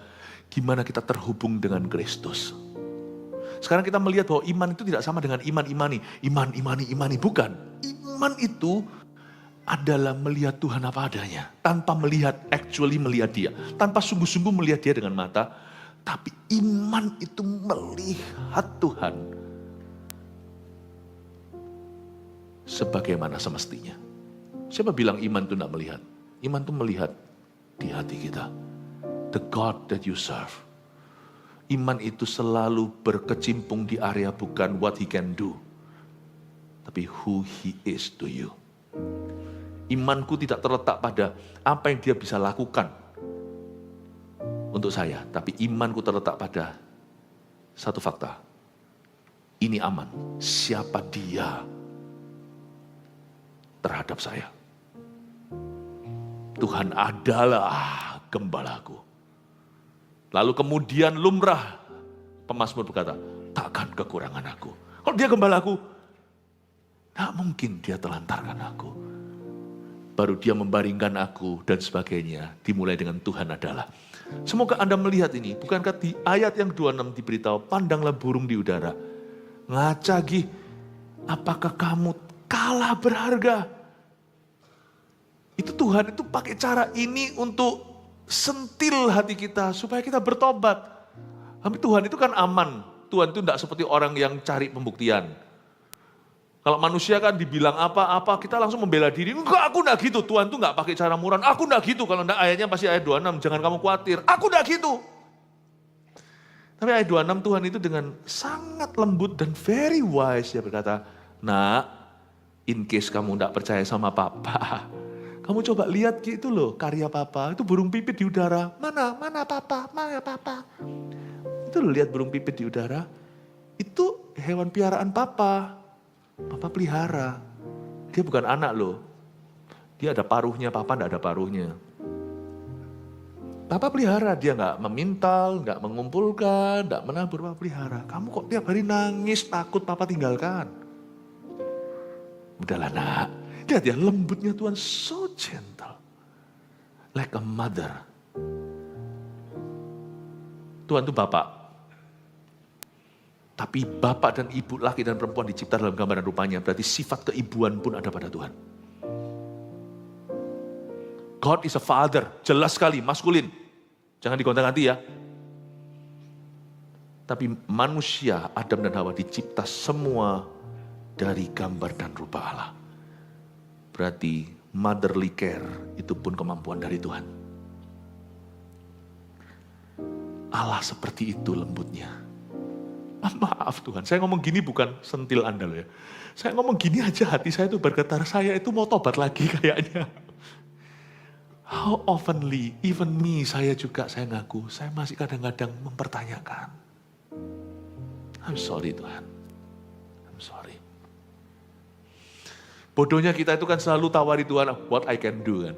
S1: gimana kita terhubung dengan Kristus. Sekarang kita melihat bahwa iman itu tidak sama dengan imani. Imani. Bukan. Iman itu adalah melihat Tuhan apa adanya. Tanpa melihat dia. Tanpa sungguh-sungguh melihat dia dengan mata. Tapi iman itu melihat Tuhan sebagaimana semestinya. Siapa bilang iman itu tidak melihat? Iman itu melihat di hati kita. The God that you serve. Iman itu selalu berkecimpung di area bukan what he can do. Tapi who he is to you. Imanku tidak terletak pada apa yang dia bisa lakukan untuk saya. Tapi imanku terletak pada satu fakta. Ini aman. Siapa dia terhadap saya? Tuhan adalah gembalaku. Lalu kemudian lumrah pemazmur berkata, takkan kekurangan aku. Kalau dia gembalaku, tak mungkin dia telantarkan aku. Baru dia membaringkan aku dan sebagainya. Dimulai dengan Tuhan adalah. Semoga Anda melihat ini. Bukankah di ayat yang 26 diberitahu, pandanglah burung di udara. Ngacagi, apakah kamu kalah berharga? Itu Tuhan itu pakai cara ini untuk sentil hati kita supaya kita bertobat. Tapi Tuhan itu kan aman. Tuhan itu tidak seperti orang yang cari pembuktian. Kalau manusia kan dibilang apa-apa, kita langsung membela diri. Enggak, aku enggak gitu. Tuhan itu enggak pakai cara murahan. Aku enggak gitu. Kalau enggak ayatnya pasti ayat 26. Jangan kamu khawatir. Aku enggak gitu. Tapi ayat 26 Tuhan itu dengan sangat lembut dan very wise. Dia berkata, nak, in case kamu enggak percaya sama papa, kamu coba lihat gitu loh karya papa. Itu burung pipit di udara. Mana papa, mana papa. Itu loh lihat burung pipit di udara. Itu hewan piaraan papa. Papa pelihara. Dia bukan anak loh. Dia ada paruhnya, papa enggak ada paruhnya. Papa pelihara, dia enggak memintal, enggak mengumpulkan, enggak menabur, papa pelihara. Kamu kok tiap hari nangis, takut papa tinggalkan. Udahlah nak. Lihat ya lembutnya Tuhan, so gentle. Like a mother. Tuhan itu Bapak. Tapi Bapak dan Ibu, laki dan perempuan dicipta dalam gambaran rupanya. Berarti sifat keibuan pun ada pada Tuhan. God is a father. Jelas sekali, maskulin. Jangan digonta-ganti ya. Tapi manusia, Adam dan Hawa dicipta semua dari gambar dan rupa Allah. Berarti motherly care itu pun kemampuan dari Tuhan. Allah seperti itu lembutnya. Maaf Tuhan, saya ngomong gini bukan sentil Anda loh ya. Saya ngomong gini aja hati saya itu bergetar, saya itu mau tobat lagi kayaknya. How oftenly, even me, saya ngaku, saya masih kadang-kadang mempertanyakan. I'm sorry Tuhan, I'm sorry. Bodohnya kita itu kan selalu tawari Tuhan, what I can do kan.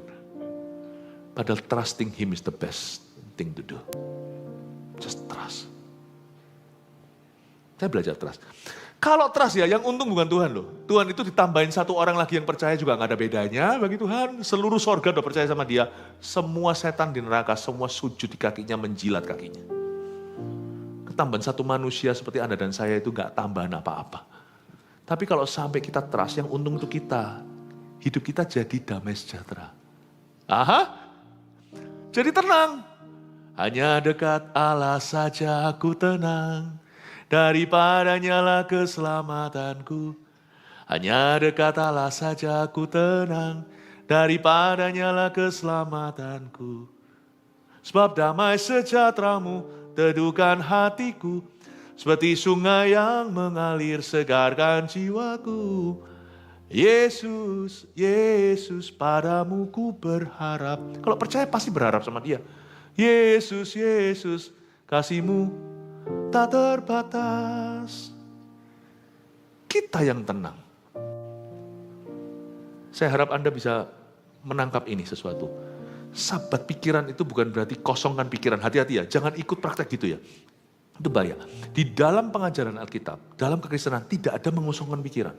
S1: Padahal trusting Him is the best thing to do. Just trust. Saya belajar trust. Kalau trust ya, yang untung bukan Tuhan loh. Tuhan itu ditambahin satu orang lagi yang percaya juga gak ada bedanya bagi Tuhan. Seluruh sorga udah percaya sama dia. Semua setan di neraka, semua sujud di kakinya, menjilat kakinya. Ketambahan satu manusia seperti Anda dan saya itu gak tambahan apa-apa. Tapi kalau sampai kita trust, yang untung untuk kita, hidup kita jadi damai sejahtera. Aha, jadi tenang. Hanya dekat Allah saja aku tenang. Daripadanya lah keselamatanku. Hanya dekat Allah saja aku tenang. Daripadanya lah keselamatanku. Sebab damai sejahteramu teduhkan hatiku. Seperti sungai yang mengalir segarkan jiwaku. Yesus, Yesus padamu ku berharap. Kalau percaya pasti berharap sama dia. Yesus, Yesus kasihmu tak terbatas. Kita yang tenang. Saya harap Anda bisa menangkap ini sesuatu. Sabat pikiran itu bukan berarti kosongkan pikiran. Hati-hati ya, jangan ikut praktek gitu ya. Itu bahaya. Di dalam pengajaran Alkitab, dalam kekristenan tidak ada mengosongkan pikiran.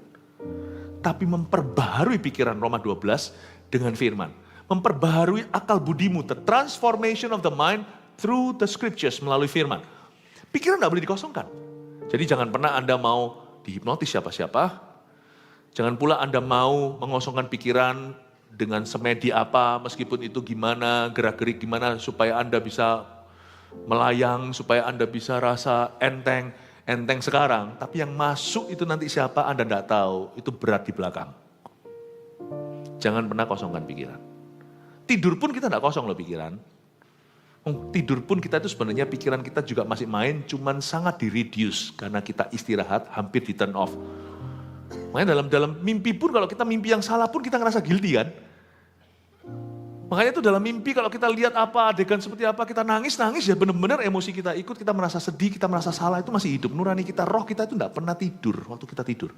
S1: Tapi memperbaharui pikiran Roma 12 dengan firman. Memperbaharui akal budimu, the transformation of the mind through the scriptures, melalui firman. Pikiran tidak boleh dikosongkan. Jadi jangan pernah Anda mau dihipnotis siapa-siapa. Jangan pula Anda mau mengosongkan pikiran dengan semedi apa, meskipun itu gimana, gerak-gerik gimana, supaya Anda bisa melayang, supaya Anda bisa rasa enteng sekarang. Tapi yang masuk itu nanti siapa Anda tidak tahu, itu berat di belakang. Jangan pernah kosongkan pikiran. Tidur pun kita tidak kosong loh pikiran. Tidur pun kita itu sebenarnya pikiran kita juga masih main, cuman sangat di-reduce karena kita istirahat, hampir di turn off. Makanya dalam mimpi pun kalau kita mimpi yang salah pun kita ngerasa guilty kan. Makanya itu dalam mimpi kalau kita lihat apa, adegan seperti apa, kita nangis ya benar-benar emosi kita ikut, kita merasa sedih, kita merasa salah, itu masih hidup. Nurani kita, roh kita itu tidak pernah tidur waktu kita tidur.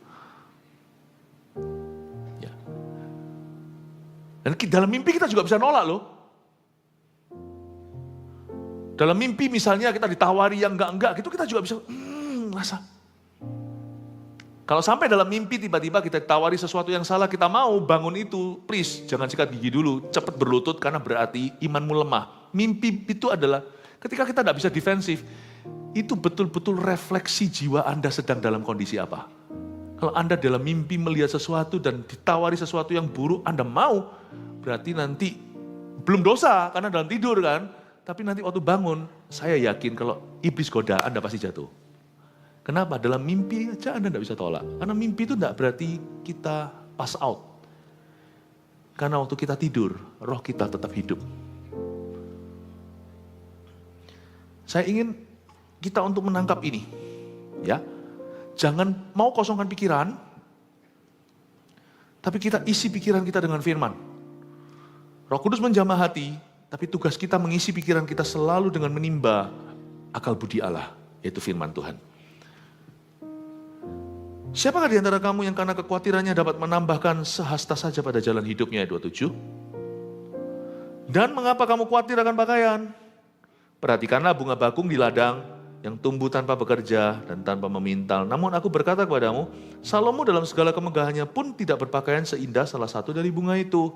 S1: Ya. Dan dalam mimpi kita juga bisa nolak loh. Dalam mimpi misalnya kita ditawari yang enggak gitu, kita juga bisa rasa. Kalau sampai dalam mimpi tiba-tiba kita ditawari sesuatu yang salah, kita mau bangun itu, please jangan sikat gigi dulu, cepat berlutut karena berarti imanmu lemah. Mimpi itu adalah ketika kita tidak bisa defensif, itu betul-betul refleksi jiwa Anda sedang dalam kondisi apa. Kalau Anda dalam mimpi melihat sesuatu dan ditawari sesuatu yang buruk, Anda mau, berarti nanti belum dosa karena dalam tidur kan. Tapi nanti waktu bangun, saya yakin kalau iblis goda, Anda pasti jatuh. Kenapa? Dalam mimpi aja Anda tidak bisa tolak. Karena mimpi itu tidak berarti kita pass out. Karena waktu kita tidur, roh kita tetap hidup. Saya ingin kita untuk menangkap ini. Ya, jangan mau kosongkan pikiran, tapi kita isi pikiran kita dengan firman. Roh Kudus menjamah hati, tapi tugas kita mengisi pikiran kita selalu dengan menimba akal budi Allah, yaitu firman Tuhan. Siapakah di antara kamu yang karena kekhawatirannya dapat menambahkan sehasta saja pada jalan hidupnya, ayat 27? Dan mengapa kamu khawatir akan pakaian? Perhatikanlah bunga bakung di ladang yang tumbuh tanpa bekerja dan tanpa memintal. Namun aku berkata kepadamu, Salomo dalam segala kemegahannya pun tidak berpakaian seindah salah satu dari bunga itu.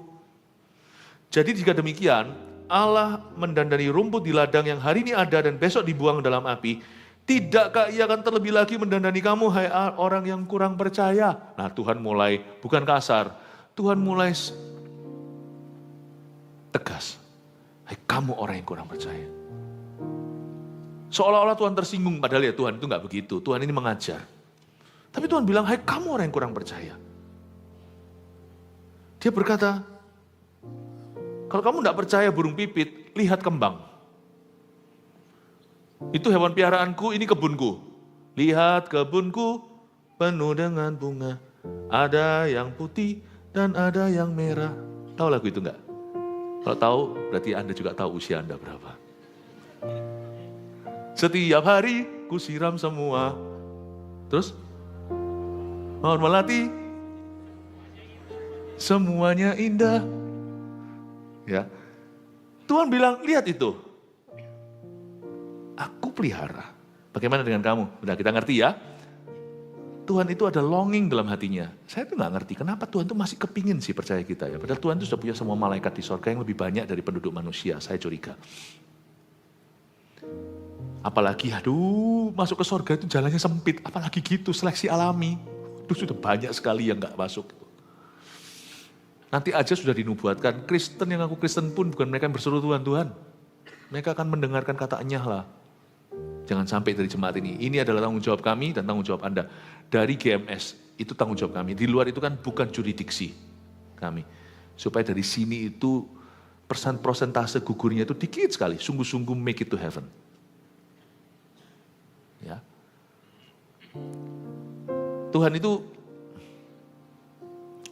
S1: Jadi jika demikian, Allah mendandani rumput di ladang yang hari ini ada dan besok dibuang dalam api. Tidakkah ia akan terlebih lagi mendandani kamu, hai orang yang kurang percaya? Nah, Tuhan mulai, bukan kasar, Tuhan mulai tegas. Hai kamu orang yang kurang percaya. Seolah-olah Tuhan tersinggung, padahal ya Tuhan itu enggak begitu. Tuhan ini mengajar. Tapi Tuhan bilang, hai kamu orang yang kurang percaya. Dia berkata, kalau kamu enggak percaya burung pipit, lihat kembang. Itu hewan piaraanku, ini kebunku. Lihat kebunku penuh dengan bunga. Ada yang putih dan ada yang merah. Tahu lagu itu enggak? Kalau tahu, berarti Anda juga tahu usia Anda berapa. Setiap hari ku siram semua. Terus? Mawar melati. Semuanya indah. Ya. Tuhan bilang, lihat itu. Aku pelihara. Bagaimana dengan kamu? Udah kita ngerti ya. Tuhan itu ada longing dalam hatinya. Saya tuh gak ngerti kenapa Tuhan tuh masih kepingin sih percaya kita ya. Padahal Tuhan tuh sudah punya semua malaikat di sorga yang lebih banyak dari penduduk manusia. Saya curiga. Apalagi aduh masuk ke sorga itu jalannya sempit. Apalagi gitu seleksi alami. Itu sudah banyak sekali yang gak masuk. Nanti aja sudah dinubuatkan. Kristen yang aku Kristen pun bukan mereka yang berseru Tuhan. Mereka akan mendengarkan kata enyah lah. Jangan sampai dari jemaat ini. Ini adalah tanggung jawab kami dan tanggung jawab Anda. Dari GMS, itu tanggung jawab kami. Di luar itu kan bukan jurisdiksi kami. Supaya dari sini itu persentase gugurnya itu dikit sekali. Sungguh-sungguh make it to heaven. Ya. Tuhan itu,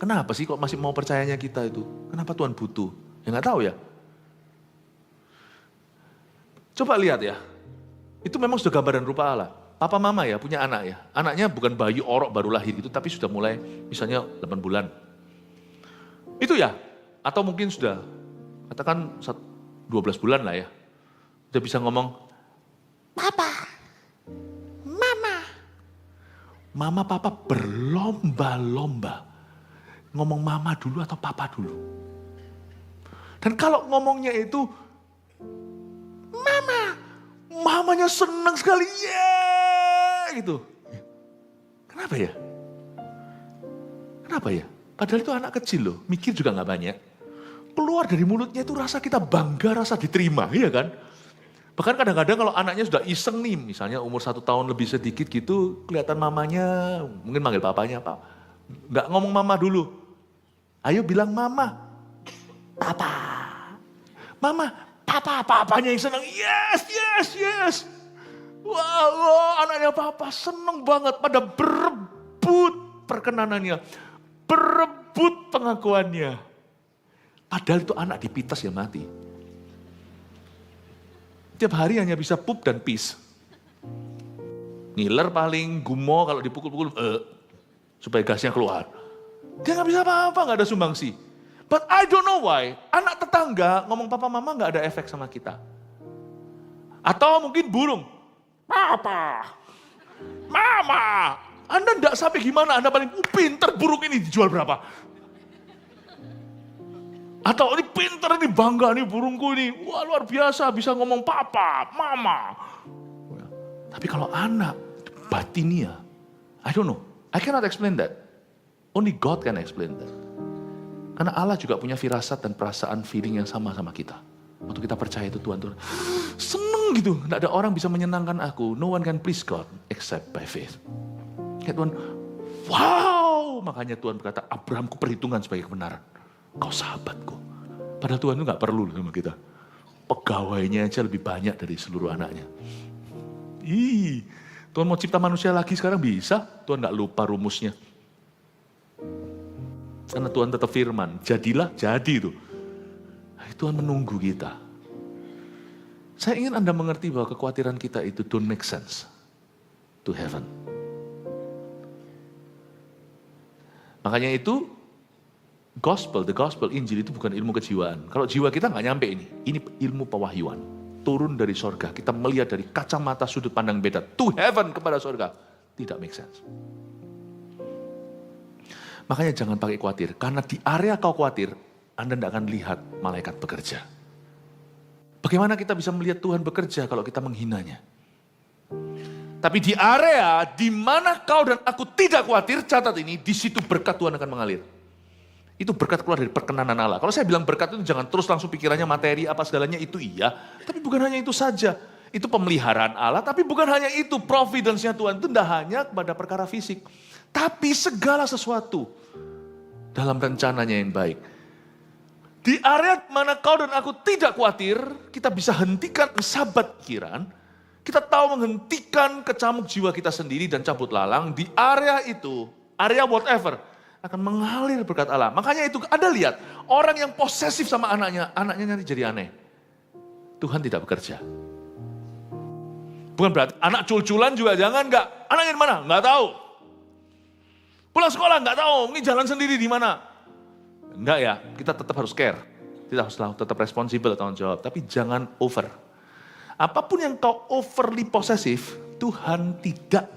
S1: kenapa sih kok masih mau percayanya kita itu? Kenapa Tuhan butuh? Ya nggak tahu ya. Coba lihat ya. Itu memang sudah gambaran rupa Allah. Papa mama ya punya anak ya. Anaknya bukan bayi orok baru lahir gitu, tapi sudah mulai misalnya 8 bulan. Itu ya. Atau mungkin sudah, katakan 12 bulan lah ya. Udah bisa ngomong, Papa, Mama. Mama papa berlomba-lomba. Ngomong mama dulu atau papa dulu. Dan kalau ngomongnya itu, Mama. Mamanya senang sekali, gitu. Kenapa ya? Kenapa ya? Padahal itu anak kecil loh, mikir juga gak banyak. Keluar dari mulutnya itu rasa kita bangga, rasa diterima, iya kan? Bahkan kadang-kadang kalau anaknya sudah iseng nih, misalnya umur 1 tahun lebih sedikit gitu, kelihatan mamanya, mungkin manggil papanya, Pak. Gak ngomong mama dulu. Ayo bilang mama, papa. Mama, papa, papanya yang senang, yes. Wow, anaknya papa senang banget pada berebut perkenanannya, berebut pengakuannya. Padahal itu anak dipitas ya mati. Tiap hari hanya bisa pup dan pis. Ngiler paling, gumo kalau dipukul-pukul, supaya gasnya keluar. Dia gak bisa apa-apa, gak ada sumbangsi. But I don't know why, anak tetangga ngomong papa mama gak ada efek sama kita. Atau mungkin burung, papa, mama. Anda gak sampai gimana, Anda paling pinter burung ini dijual berapa? Atau ini pinter, ini bangga nih burungku ini. Wah luar biasa, bisa ngomong papa, mama. Tapi kalau anak, batinia, I don't know. I cannot explain that. Only God can explain that. Karena Allah juga punya firasat dan perasaan feeling yang sama kita. Waktu kita percaya itu Tuhan, seneng gitu. Tidak ada orang bisa menyenangkan aku. No one can please God except by faith. Ya Tuhan, wow. Makanya Tuhan berkata, Abrahamku perhitungan sebagai kebenaran. Kau sahabatku. Padahal Tuhan itu gak perlu sama kita. Pegawainya aja lebih banyak dari seluruh anaknya. Tuhan mau cipta manusia lagi sekarang bisa. Tuhan gak lupa rumusnya. Karena Tuhan tetap firman, jadilah, jadi itu. Tuhan menunggu kita. Saya ingin Anda mengerti bahwa kekhawatiran kita itu don't make sense to heaven. Makanya itu, the gospel, Injil itu bukan ilmu kejiwaan. Kalau jiwa kita nggak nyampe ini ilmu pewahyuan. Turun dari sorga, kita melihat dari kacamata sudut pandang beda, to heaven kepada sorga. Tidak make sense. Makanya jangan pakai khawatir, karena di area kau khawatir, Anda tidak akan lihat malaikat bekerja. Bagaimana kita bisa melihat Tuhan bekerja kalau kita menghinanya? Tapi di area di mana kau dan aku tidak khawatir, catat ini, di situ berkat Tuhan akan mengalir. Itu berkat keluar dari perkenanan Allah. Kalau saya bilang berkat itu jangan terus langsung pikirannya materi apa segalanya, itu iya. Tapi bukan hanya itu saja. Itu pemeliharaan Allah, tapi bukan hanya itu. Providence-nya Tuhan itu tidak hanya kepada perkara fisik. Tapi segala sesuatu dalam rencananya yang baik. Di area mana kau dan aku tidak khawatir, kita bisa hentikan sabat pikiran. Kita tahu menghentikan kecamuk jiwa kita sendiri dan cabut lalang. Di area itu, area whatever, akan mengalir berkat Allah. Makanya itu Anda lihat, orang yang posesif sama anaknya nanti jadi aneh. Tuhan tidak bekerja. Bukan berarti anak cul-culan juga jangan, enggak. Anaknya di mana? Enggak tahu. Pulang sekolah enggak tahu, ini jalan sendiri di mana. Enggak ya, kita tetap harus care. Kita harus tetap responsibel, tanggung jawab. Tapi jangan over. Apapun yang kau overly posesif, Tuhan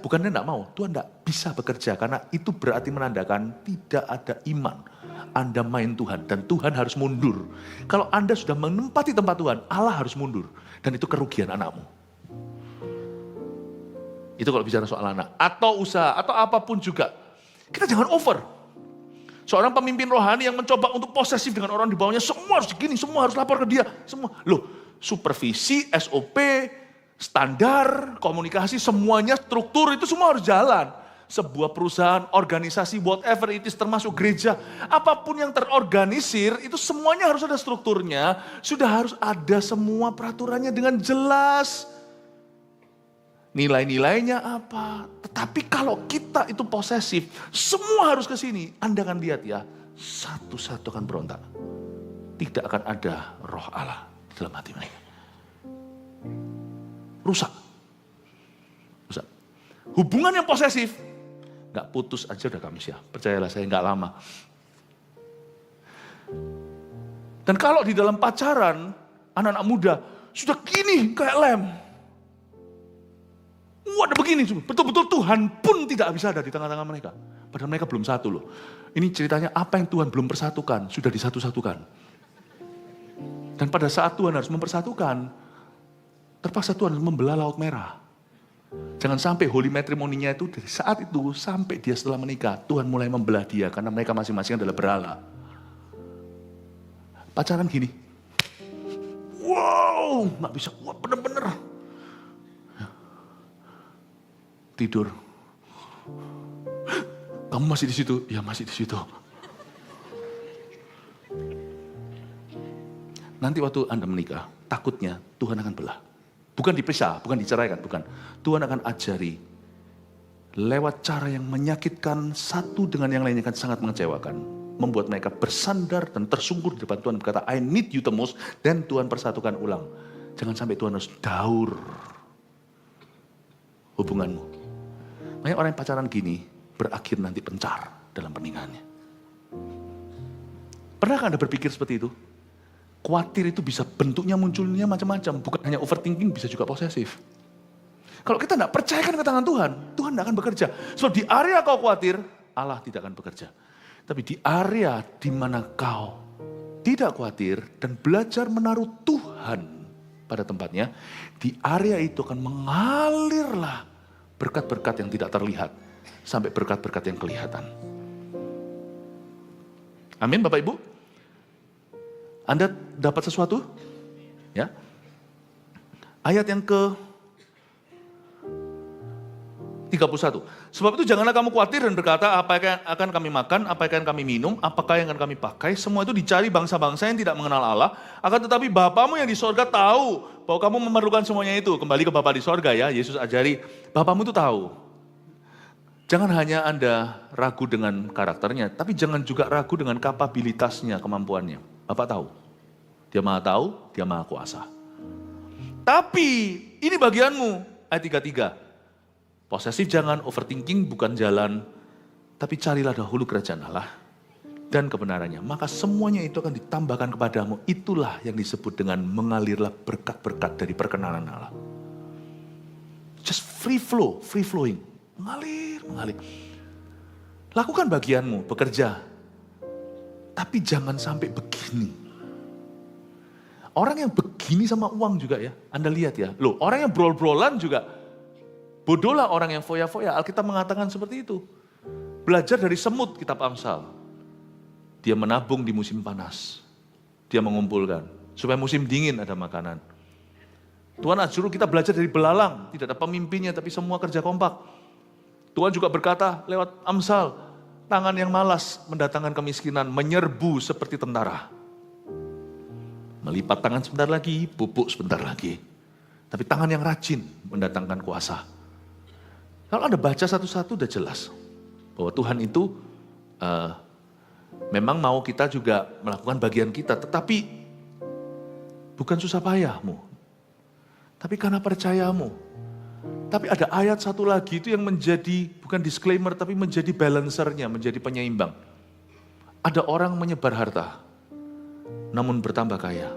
S1: bukannya enggak mau. Tuhan enggak bisa bekerja. Karena itu berarti menandakan tidak ada iman. Anda main Tuhan dan Tuhan harus mundur. Kalau Anda sudah menempati tempat Tuhan, Allah harus mundur. Dan itu kerugian anakmu. Itu kalau bicara soal anak. Atau usaha, atau apapun juga. Kita jangan over. Seorang pemimpin rohani yang mencoba untuk posesif dengan orang di bawahnya, semua harus begini, semua harus lapor ke dia. Semua. Loh, supervisi, SOP, standar, komunikasi, semuanya struktur itu semua harus jalan. Sebuah perusahaan, organisasi, whatever it is, termasuk gereja. Apapun yang terorganisir, itu semuanya harus ada strukturnya. Sudah harus ada semua peraturannya dengan jelas. Nilai-nilainya apa. Tetapi kalau kita itu posesif, semua harus ke sini. Anda akan lihat ya, satu-satu akan berontak. Tidak akan ada roh Allah dalam hati mereka. Rusak. Rusak. Hubungan yang posesif, nggak putus aja udah kamsia. Percayalah saya, nggak lama. Dan kalau di dalam pacaran, anak-anak muda sudah gini kayak lem. Waduh begini, betul-betul Tuhan pun tidak bisa ada di tengah-tengah mereka. Padahal mereka belum satu loh. Ini ceritanya apa yang Tuhan belum persatukan, sudah disatu-satukan. Dan pada saat Tuhan harus mempersatukan, terpaksa Tuhan harus membelah Laut Merah. Jangan sampai holy matrimoninya itu dari saat itu sampai dia setelah menikah, Tuhan mulai membelah dia karena mereka masing-masing adalah berhala. Pacaran gini. Wow, nggak bisa, wah bener-bener. Tidur. Kamu masih di situ? Ya masih di situ. Nanti waktu Anda menikah, takutnya Tuhan akan belah. Bukan dipisah, bukan diceraikan, bukan. Tuhan akan ajari lewat cara yang menyakitkan satu dengan yang lainnya akan sangat mengecewakan. Membuat mereka bersandar dan tersungkur di depan Tuhan berkata, I need you the most. Dan Tuhan persatukan ulang. Jangan sampai Tuhan harus daur hubunganmu. Banyak orang yang pacaran gini berakhir nanti pencar dalam pernikahannya. Pernahkah Anda berpikir seperti itu? Khawatir itu bisa bentuknya munculnya macam-macam. Bukan hanya overthinking, bisa juga posesif. Kalau kita tidak percayakan ke tangan Tuhan, Tuhan tidak akan bekerja. Sebab di area kau khawatir, Allah tidak akan bekerja. Tapi di area di mana kau tidak khawatir dan belajar menaruh Tuhan pada tempatnya, di area itu akan mengalirlah berkat-berkat yang tidak terlihat, sampai berkat-berkat yang kelihatan. Amin Bapak Ibu? Anda dapat sesuatu? Ya. Ayat yang ke-31. Sebab itu janganlah kamu khawatir dan berkata, apa yang akan kami makan, apa yang akan kami minum, apakah yang akan kami pakai. Semua itu dicari bangsa-bangsa yang tidak mengenal Allah. Akan tetapi Bapamu yang di sorga tahu bahwa kamu memerlukan semuanya itu. Kembali ke Bapa di sorga ya, Yesus ajari, Bapamu itu tahu. Jangan hanya Anda ragu dengan karakternya, tapi jangan juga ragu dengan kapabilitasnya, kemampuannya. Bapak tahu. Dia maha tahu, dia maha kuasa. Tapi ini bagianmu, ayat 33. Posesif jangan, overthinking bukan jalan, tapi carilah dahulu kerajaan Allah dan kebenarannya. Maka semuanya itu akan ditambahkan kepadamu. Itulah yang disebut dengan mengalirlah berkat-berkat dari perkenanan Allah. Just free flow, free flowing. Mengalir, mengalir. Lakukan bagianmu, bekerja. Tapi jangan sampai begini. Orang yang begini sama uang juga ya, Anda lihat ya. Loh, orang yang brol-brolan juga, bodohlah orang yang foya-foya. Alkitab mengatakan seperti itu. Belajar dari semut, kitab Amsal. Dia menabung di musim panas. Dia mengumpulkan. Supaya musim dingin ada makanan. Tuhan suruh kita belajar dari belalang. Tidak ada pemimpinnya, tapi semua kerja kompak. Tuhan juga berkata lewat Amsal, tangan yang malas mendatangkan kemiskinan, menyerbu seperti tentara. Melipat tangan sebentar lagi, pupuk sebentar lagi. Tapi tangan yang rajin mendatangkan kuasa. Kalau Anda baca satu-satu udah jelas. Bahwa Tuhan itu memang mau kita juga melakukan bagian kita. Tetapi bukan susah payahmu. Tapi karena percayamu. Tapi ada ayat satu lagi itu yang menjadi, bukan disclaimer, tapi menjadi balancernya, menjadi penyeimbang. Ada orang menyebar harta, namun bertambah kaya.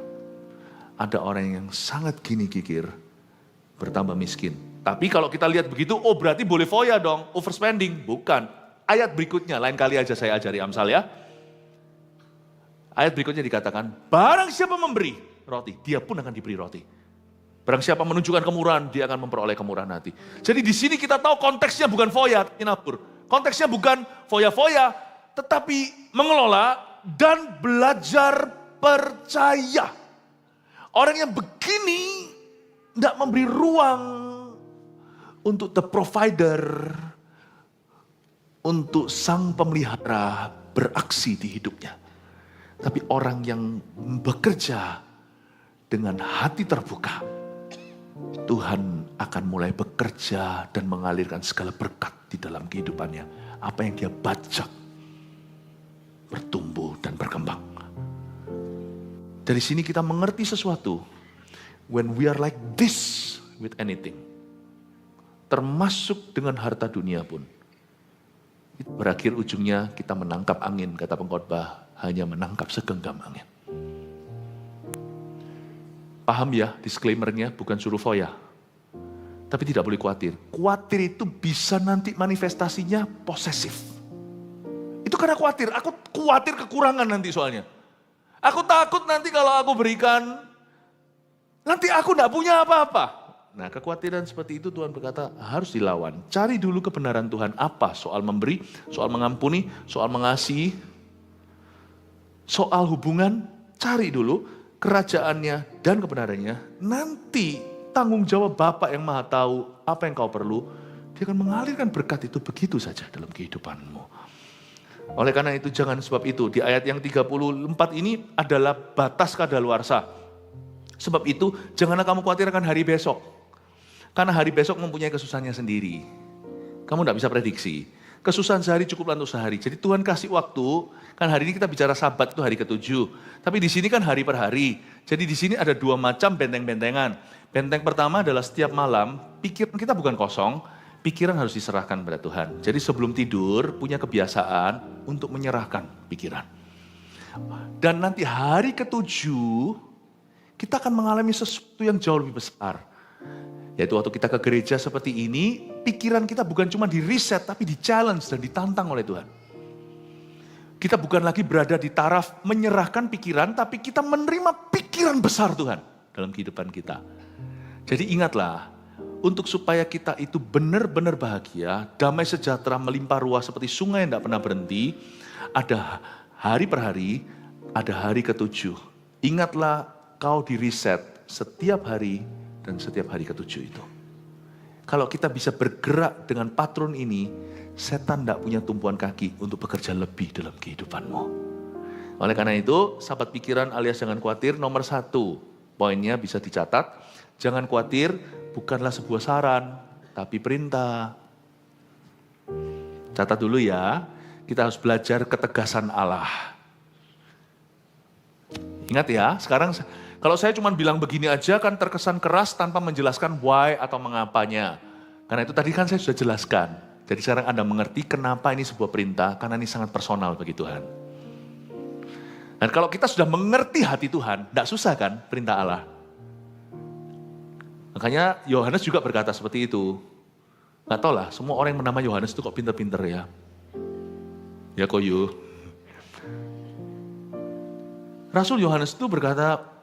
S1: Ada orang yang sangat gini gigir, bertambah miskin. Tapi kalau kita lihat begitu, oh berarti boleh foya dong, overspending. Bukan. Ayat berikutnya, lain kali aja saya ajari Amsal ya. Ayat berikutnya dikatakan, barang siapa memberi roti, dia pun akan diberi roti. Barang siapa menunjukkan kemurahan, dia akan memperoleh kemurahan hati. Jadi di sini kita tahu konteksnya bukan foya, nabur. Konteksnya bukan foya-foya, tetapi mengelola dan belajar percaya. Orang yang begini tidak memberi ruang untuk the provider, untuk sang pemelihara beraksi di hidupnya. Tapi orang yang bekerja dengan hati terbuka, Tuhan akan mulai bekerja dan mengalirkan segala berkat di dalam kehidupannya. Apa yang dia bajak bertumbuh dan berkembang. Dari sini kita mengerti sesuatu. When we are like this with anything, termasuk dengan harta dunia pun. Itu berakhir ujungnya kita menangkap angin, kata pengkhotbah, hanya menangkap segenggam angin. Paham ya, disclaimer-nya bukan suruh foya. Tapi tidak boleh khawatir. Khawatir itu bisa nanti manifestasinya posesif. Itu karena khawatir, aku khawatir kekurangan nanti soalnya. Aku takut nanti kalau aku berikan, nanti aku tidak punya apa-apa. Nah, kekhawatiran seperti itu Tuhan berkata harus dilawan. Cari dulu kebenaran Tuhan apa soal memberi, soal mengampuni, soal mengasihi, soal hubungan. Cari dulu kerajaannya dan kebenarannya. Nanti tanggung jawab Bapa yang Maha Tahu apa yang kau perlu, Dia akan mengalirkan berkat itu begitu saja dalam kehidupanmu. Oleh karena itu jangan sebab itu. Di ayat yang 34 ini adalah batas kadaluarsa. Sebab itu janganlah kamu khawatir akan hari besok. Karena hari besok mempunyai kesusahannya sendiri. Kamu tidak bisa prediksi. Kesusahan sehari cukuplah untuk sehari. Jadi Tuhan kasih waktu, kan hari ini kita bicara Sabat itu hari ke-7. Tapi di sini kan hari per hari. Jadi di sini ada 2 macam benteng-bentengan. Benteng pertama adalah setiap malam, pikiran kita bukan kosong, pikiran harus diserahkan pada Tuhan. Jadi sebelum tidur punya kebiasaan untuk menyerahkan pikiran. Dan nanti hari ke-7, kita akan mengalami sesuatu yang jauh lebih besar. Yaitu waktu kita ke gereja seperti ini, pikiran kita bukan cuma di reset, tapi di challenge dan ditantang oleh Tuhan. Kita bukan lagi berada di taraf menyerahkan pikiran, tapi kita menerima pikiran besar Tuhan dalam kehidupan kita. Jadi ingatlah, untuk supaya kita itu benar-benar bahagia, damai sejahtera melimpah ruah seperti sungai yang tidak pernah berhenti, ada hari per hari, ada hari ke-7. Ingatlah kau di reset setiap hari, dan setiap hari ke-7 itu. Kalau kita bisa bergerak dengan patron ini, setan tidak punya tumpuan kaki untuk bekerja lebih dalam kehidupanmu. Oleh karena itu, sahabat pikiran alias jangan khawatir, nomor 1, poinnya bisa dicatat. Jangan khawatir, bukanlah sebuah saran, tapi perintah. Catat dulu ya, kita harus belajar ketegasan Allah. Ingat ya, sekarang kalau saya cuma bilang begini aja kan terkesan keras tanpa menjelaskan why atau mengapanya. Karena itu tadi kan saya sudah jelaskan. Jadi sekarang Anda mengerti kenapa ini sebuah perintah, karena ini sangat personal bagi Tuhan. Dan kalau kita sudah mengerti hati Tuhan, tidak susah kan perintah Allah. Makanya Yohanes juga berkata seperti itu. Nggak tahu lah, semua orang yang bernama Yohanes itu kok pinter-pinter ya. Ya koyo. Rasul Yohanes itu berkata,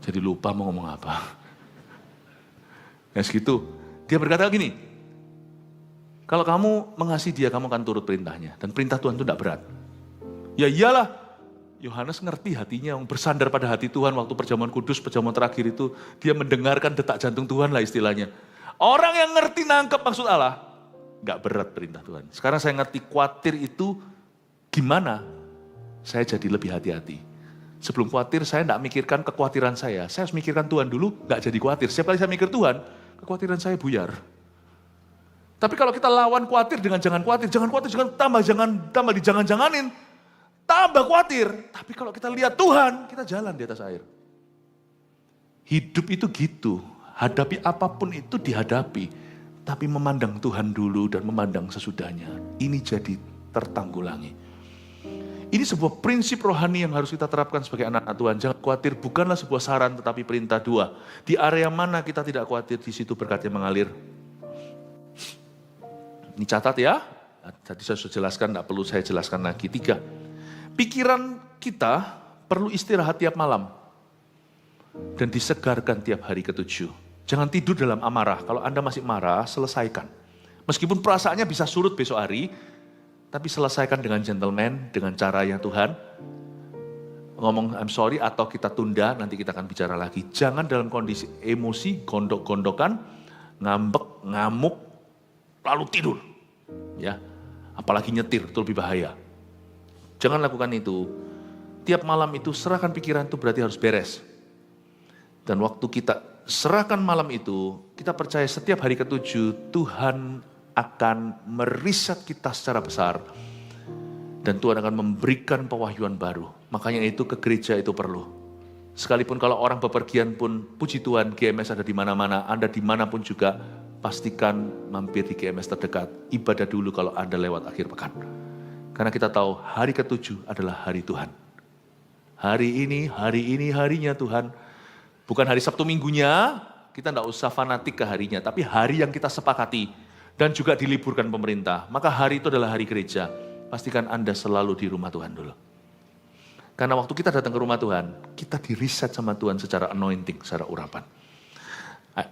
S1: jadi lupa mau ngomong apa. Ya segitu. Dia berkata gini, kalau kamu mengasihi dia, kamu akan turut perintahnya. Dan perintah Tuhan itu tidak berat. Ya iyalah, Yohanes ngerti hatinya, bersandar pada hati Tuhan waktu perjamuan kudus, perjamuan terakhir itu. Dia mendengarkan detak jantung Tuhan lah istilahnya. Orang yang ngerti nangkep maksud Allah, gak berat perintah Tuhan. Sekarang saya ngerti khawatir itu gimana, saya jadi lebih hati-hati. Sebelum khawatir, saya tidak mikirkan kekhawatiran saya. Saya harus mikirkan Tuhan dulu, nggak jadi khawatir. Setiap kali saya mikir Tuhan, kekhawatiran saya buyar. Tapi kalau kita lawan khawatir dengan jangan khawatir, jangan tambah dijangan-janganin. Tambah khawatir. Tapi kalau kita lihat Tuhan, kita jalan di atas air. Hidup itu gitu. Hadapi apapun itu dihadapi. Tapi memandang Tuhan dulu dan memandang sesudahnya. Ini jadi tertanggulangi. Ini sebuah prinsip rohani yang harus kita terapkan sebagai anak-anak Tuhan. Jangan khawatir, bukanlah sebuah saran tetapi perintah. 2. Di area mana kita tidak khawatir, di situ berkatnya mengalir. Ini catat ya. Tadi saya sudah jelaskan, tidak perlu saya jelaskan lagi. 3. Pikiran kita perlu istirahat tiap malam. Dan disegarkan tiap hari ke-7. Jangan tidur dalam amarah. Kalau Anda masih marah, selesaikan. Meskipun perasaannya bisa surut besok hari, tapi selesaikan dengan gentleman, dengan cara yang Tuhan. Ngomong I'm sorry atau kita tunda, nanti kita akan bicara lagi. Jangan dalam kondisi emosi, gondok-gondokan, ngambek, ngamuk, lalu tidur. Ya, apalagi nyetir, itu lebih bahaya. Jangan lakukan itu. Tiap malam itu serahkan pikiran itu berarti harus beres. Dan waktu kita serahkan malam itu, kita percaya setiap hari ke-7 Tuhan akan meriset kita secara besar. Dan Tuhan akan memberikan pewahyuan baru. Makanya itu ke gereja itu perlu. Sekalipun kalau orang bepergian pun, puji Tuhan GMS ada di mana-mana, Anda dimanapun juga, pastikan mampir di GMS terdekat. Ibadah dulu kalau Anda lewat akhir pekan. Karena kita tahu hari ke-7 adalah hari Tuhan. Hari ini harinya Tuhan. Bukan hari Sabtu minggunya, kita tidak usah fanatik ke harinya, tapi hari yang kita sepakati. Dan juga diliburkan pemerintah. Maka hari itu adalah hari gereja. Pastikan Anda selalu di rumah Tuhan dulu. Karena waktu kita datang ke rumah Tuhan, kita di-reset sama Tuhan secara anointing, secara urapan.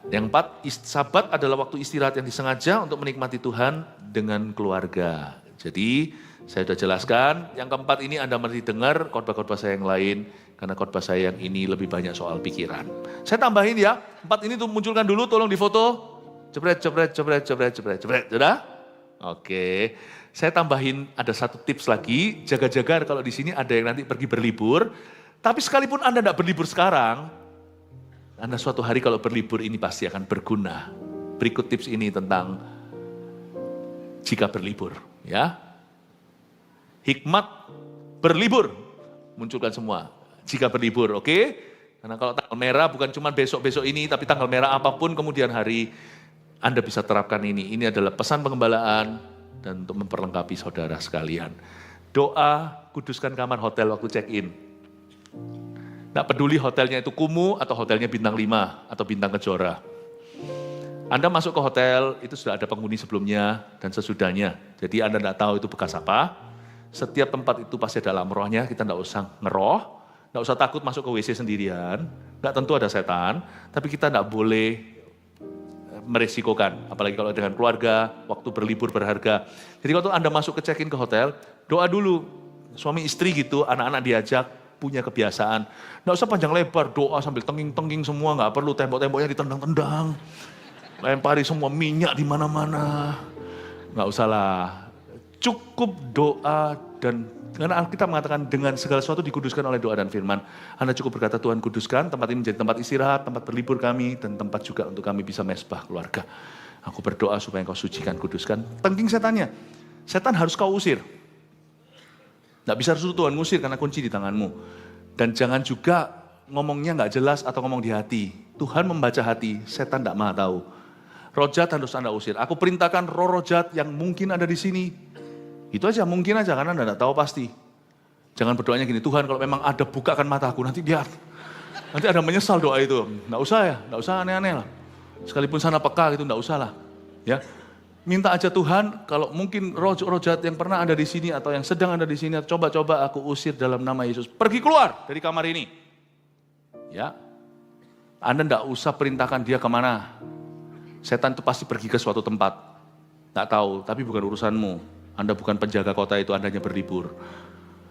S1: Yang 4, Sabat adalah waktu istirahat yang disengaja untuk menikmati Tuhan dengan keluarga. Jadi, saya sudah jelaskan. Yang keempat ini Anda mesti dengar khotbah-khotbah saya yang lain, karena khotbah saya yang ini lebih banyak soal pikiran. Saya tambahin ya, 4 ini tuh munculkan dulu, tolong difoto. Jebret. Sudah? Oke. Saya tambahin ada satu tips lagi, jaga-jaga kalau di sini ada yang nanti pergi berlibur. Tapi sekalipun Anda tidak berlibur sekarang, Anda suatu hari kalau berlibur ini pasti akan berguna. Berikut tips ini tentang jika berlibur. Ya, hikmat berlibur, munculkan semua. Jika berlibur, oke? Karena kalau tanggal merah bukan cuma besok-besok ini, tapi tanggal merah apapun kemudian hari, Anda bisa terapkan ini. Ini adalah pesan pengembalaan dan untuk memperlengkapi saudara sekalian. Doa, kuduskan kamar hotel waktu check-in. Nggak peduli hotelnya itu kumuh atau hotelnya bintang 5 atau bintang Kejora. Anda masuk ke hotel, itu sudah ada penghuni sebelumnya dan sesudahnya. Jadi Anda nggak tahu itu bekas apa. Setiap tempat itu pasti ada alam rohnya, kita nggak usah ngeroh, nggak usah takut masuk ke WC sendirian. Nggak tentu ada setan, tapi kita nggak boleh meresikokan, apalagi kalau dengan keluarga, waktu berlibur berharga. Jadi waktu Anda masuk ke check-in ke hotel, doa dulu. Suami istri gitu, anak-anak diajak, punya kebiasaan. Nggak usah panjang lebar, doa sambil tengking-tengking semua, nggak perlu tembok-temboknya ditendang-tendang. Lempari semua minyak di mana-mana. Nggak usah lah. Cukup doa dan karena Alkitab mengatakan dengan segala sesuatu dikuduskan oleh doa dan firman. Anda cukup berkata, Tuhan kuduskan, tempat ini menjadi tempat istirahat, tempat berlibur kami, dan tempat juga untuk kami bisa mesbah keluarga. Aku berdoa supaya engkau sucikan, kuduskan. Tengking setannya. Setan harus kau usir. Nggak bisa harus Tuhan ngusir karena kunci di tanganmu. Dan jangan juga ngomongnya nggak jelas atau ngomong di hati. Tuhan membaca hati, setan nggak maha tahu. Roh jahat harus Anda usir. Aku perintahkan roh jahat yang mungkin ada di sini. Itu aja, mungkin aja, karena Anda tidak tahu pasti. Jangan berdoanya gini, Tuhan kalau memang ada bukakan mataku, nanti ada menyesal doa itu. Nggak usah ya, nggak usah aneh-aneh lah. Sekalipun sana peka gitu, nggak usah lah. Ya, minta aja Tuhan, kalau mungkin roh jahat yang pernah ada di sini, atau yang sedang ada di sini, coba-coba aku usir dalam nama Yesus. Pergi keluar dari kamar ini. Ya, Anda nggak usah perintahkan dia kemana. Setan itu pasti pergi ke suatu tempat. Nggak tahu, tapi bukan urusanmu. Anda bukan penjaga kota itu, Anda hanya berlibur.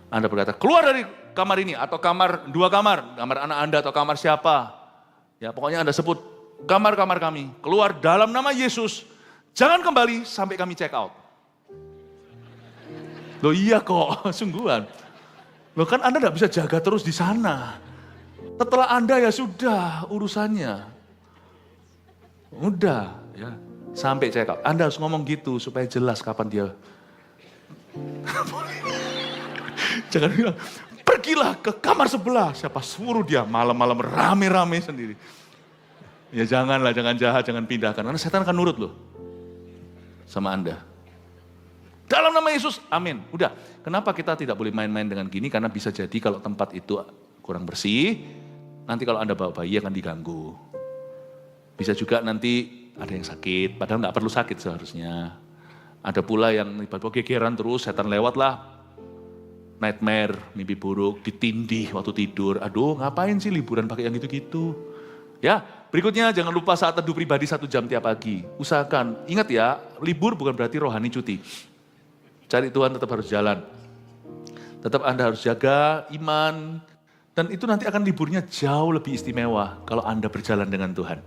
S1: Anda berkata, keluar dari kamar ini, atau kamar, 2 kamar, kamar anak Anda atau kamar siapa. Ya pokoknya Anda sebut, kamar-kamar kami, keluar dalam nama Yesus, jangan kembali sampai kami check out. Loh iya kok, sungguhan. Loh kan Anda tidak bisa jaga terus di sana. Setelah Anda ya sudah urusannya. Udah ya, sampai check out. Anda harus ngomong gitu supaya jelas kapan dia. Jangan bilang, pergilah ke kamar sebelah. Siapa suruh dia malam-malam rame-rame sendiri. Ya janganlah, jangan jahat, jangan pindahkan. Karena setan akan nurut loh sama Anda. Dalam nama Yesus, amin. Udah, kenapa kita tidak boleh main-main dengan gini? Karena bisa jadi kalau tempat itu kurang bersih, nanti kalau Anda bawa bayi akan diganggu. Bisa juga nanti ada yang sakit, padahal nggak perlu sakit seharusnya. Ada pula yang tiba-tiba gegeran terus, setan lewat lah. Nightmare, mimpi buruk, ditindih waktu tidur. Aduh, ngapain sih liburan pakai yang gitu-gitu? Ya, berikutnya jangan lupa saat teduh pribadi 1 jam tiap pagi. Usahakan, ingat ya, libur bukan berarti rohani cuti. Cari Tuhan tetap harus jalan. Tetap Anda harus jaga iman. Dan itu nanti akan liburnya jauh lebih istimewa kalau Anda berjalan dengan Tuhan.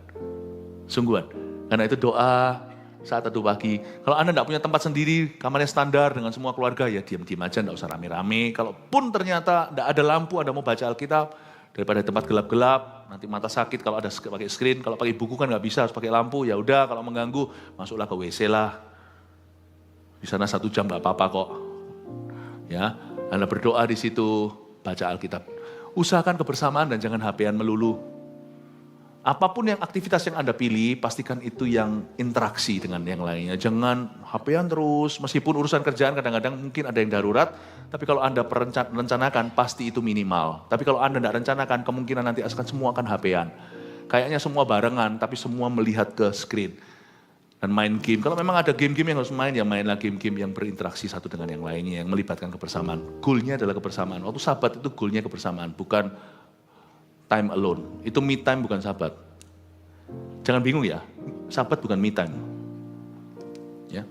S1: Sungguhan, karena itu doa saat teduh pagi. Kalau Anda tidak punya tempat sendiri, kamarnya standar dengan semua keluarga, ya diam-diam aja, tidak usah rame-rame. Kalaupun ternyata tidak ada lampu, Anda mau baca Alkitab, daripada tempat gelap-gelap, nanti mata sakit kalau ada pakai screen, kalau pakai buku kan nggak bisa, harus pakai lampu, ya udah kalau mengganggu, masuklah ke WC lah. Di sana 1 jam nggak apa-apa kok. Ya, Anda berdoa di situ, baca Alkitab. Usahakan kebersamaan dan jangan HP-an melulu. Apapun yang aktivitas yang Anda pilih, pastikan itu yang interaksi dengan yang lainnya. Jangan HP-an terus, meskipun urusan kerjaan kadang-kadang mungkin ada yang darurat, tapi kalau Anda rencanakan, pasti itu minimal. Tapi kalau Anda tidak rencanakan, kemungkinan nanti semua akan HP-an. Kayaknya semua barengan, tapi semua melihat ke screen. Dan main game, kalau memang ada game-game yang harus main, ya mainlah game-game yang berinteraksi satu dengan yang lainnya, yang melibatkan kebersamaan. Goalnya adalah kebersamaan. Waktu sahabat itu goalnya kebersamaan, bukan time alone. Itu me time bukan sahabat. Jangan bingung ya, sahabat bukan me time. Ya.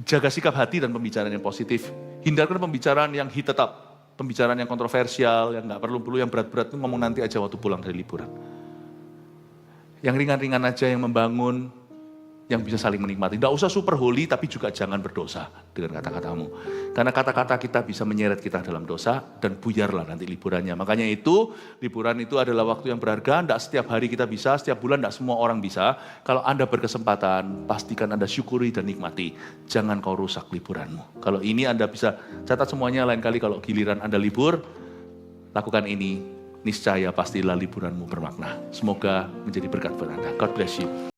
S1: Jaga sikap hati dan pembicaraan yang positif. Hindarkan pembicaraan yang heated up. Pembicaraan yang kontroversial, yang nggak perlu-perlu, yang berat-berat itu ngomong nanti aja waktu pulang dari liburan. Yang ringan-ringan aja, yang membangun, yang bisa saling menikmati. Tidak usah super holy, tapi juga jangan berdosa dengan kata-katamu. Karena kata-kata kita bisa menyeret kita dalam dosa, dan buyarlah nanti liburannya. Makanya itu, liburan itu adalah waktu yang berharga, tidak setiap hari kita bisa, setiap bulan tidak semua orang bisa. Kalau Anda berkesempatan, pastikan Anda syukuri dan nikmati. Jangan kau rusak liburanmu. Kalau ini Anda bisa catat semuanya, lain kali kalau giliran Anda libur, lakukan ini, niscaya pastilah liburanmu bermakna. Semoga menjadi berkat buat Anda. God bless you.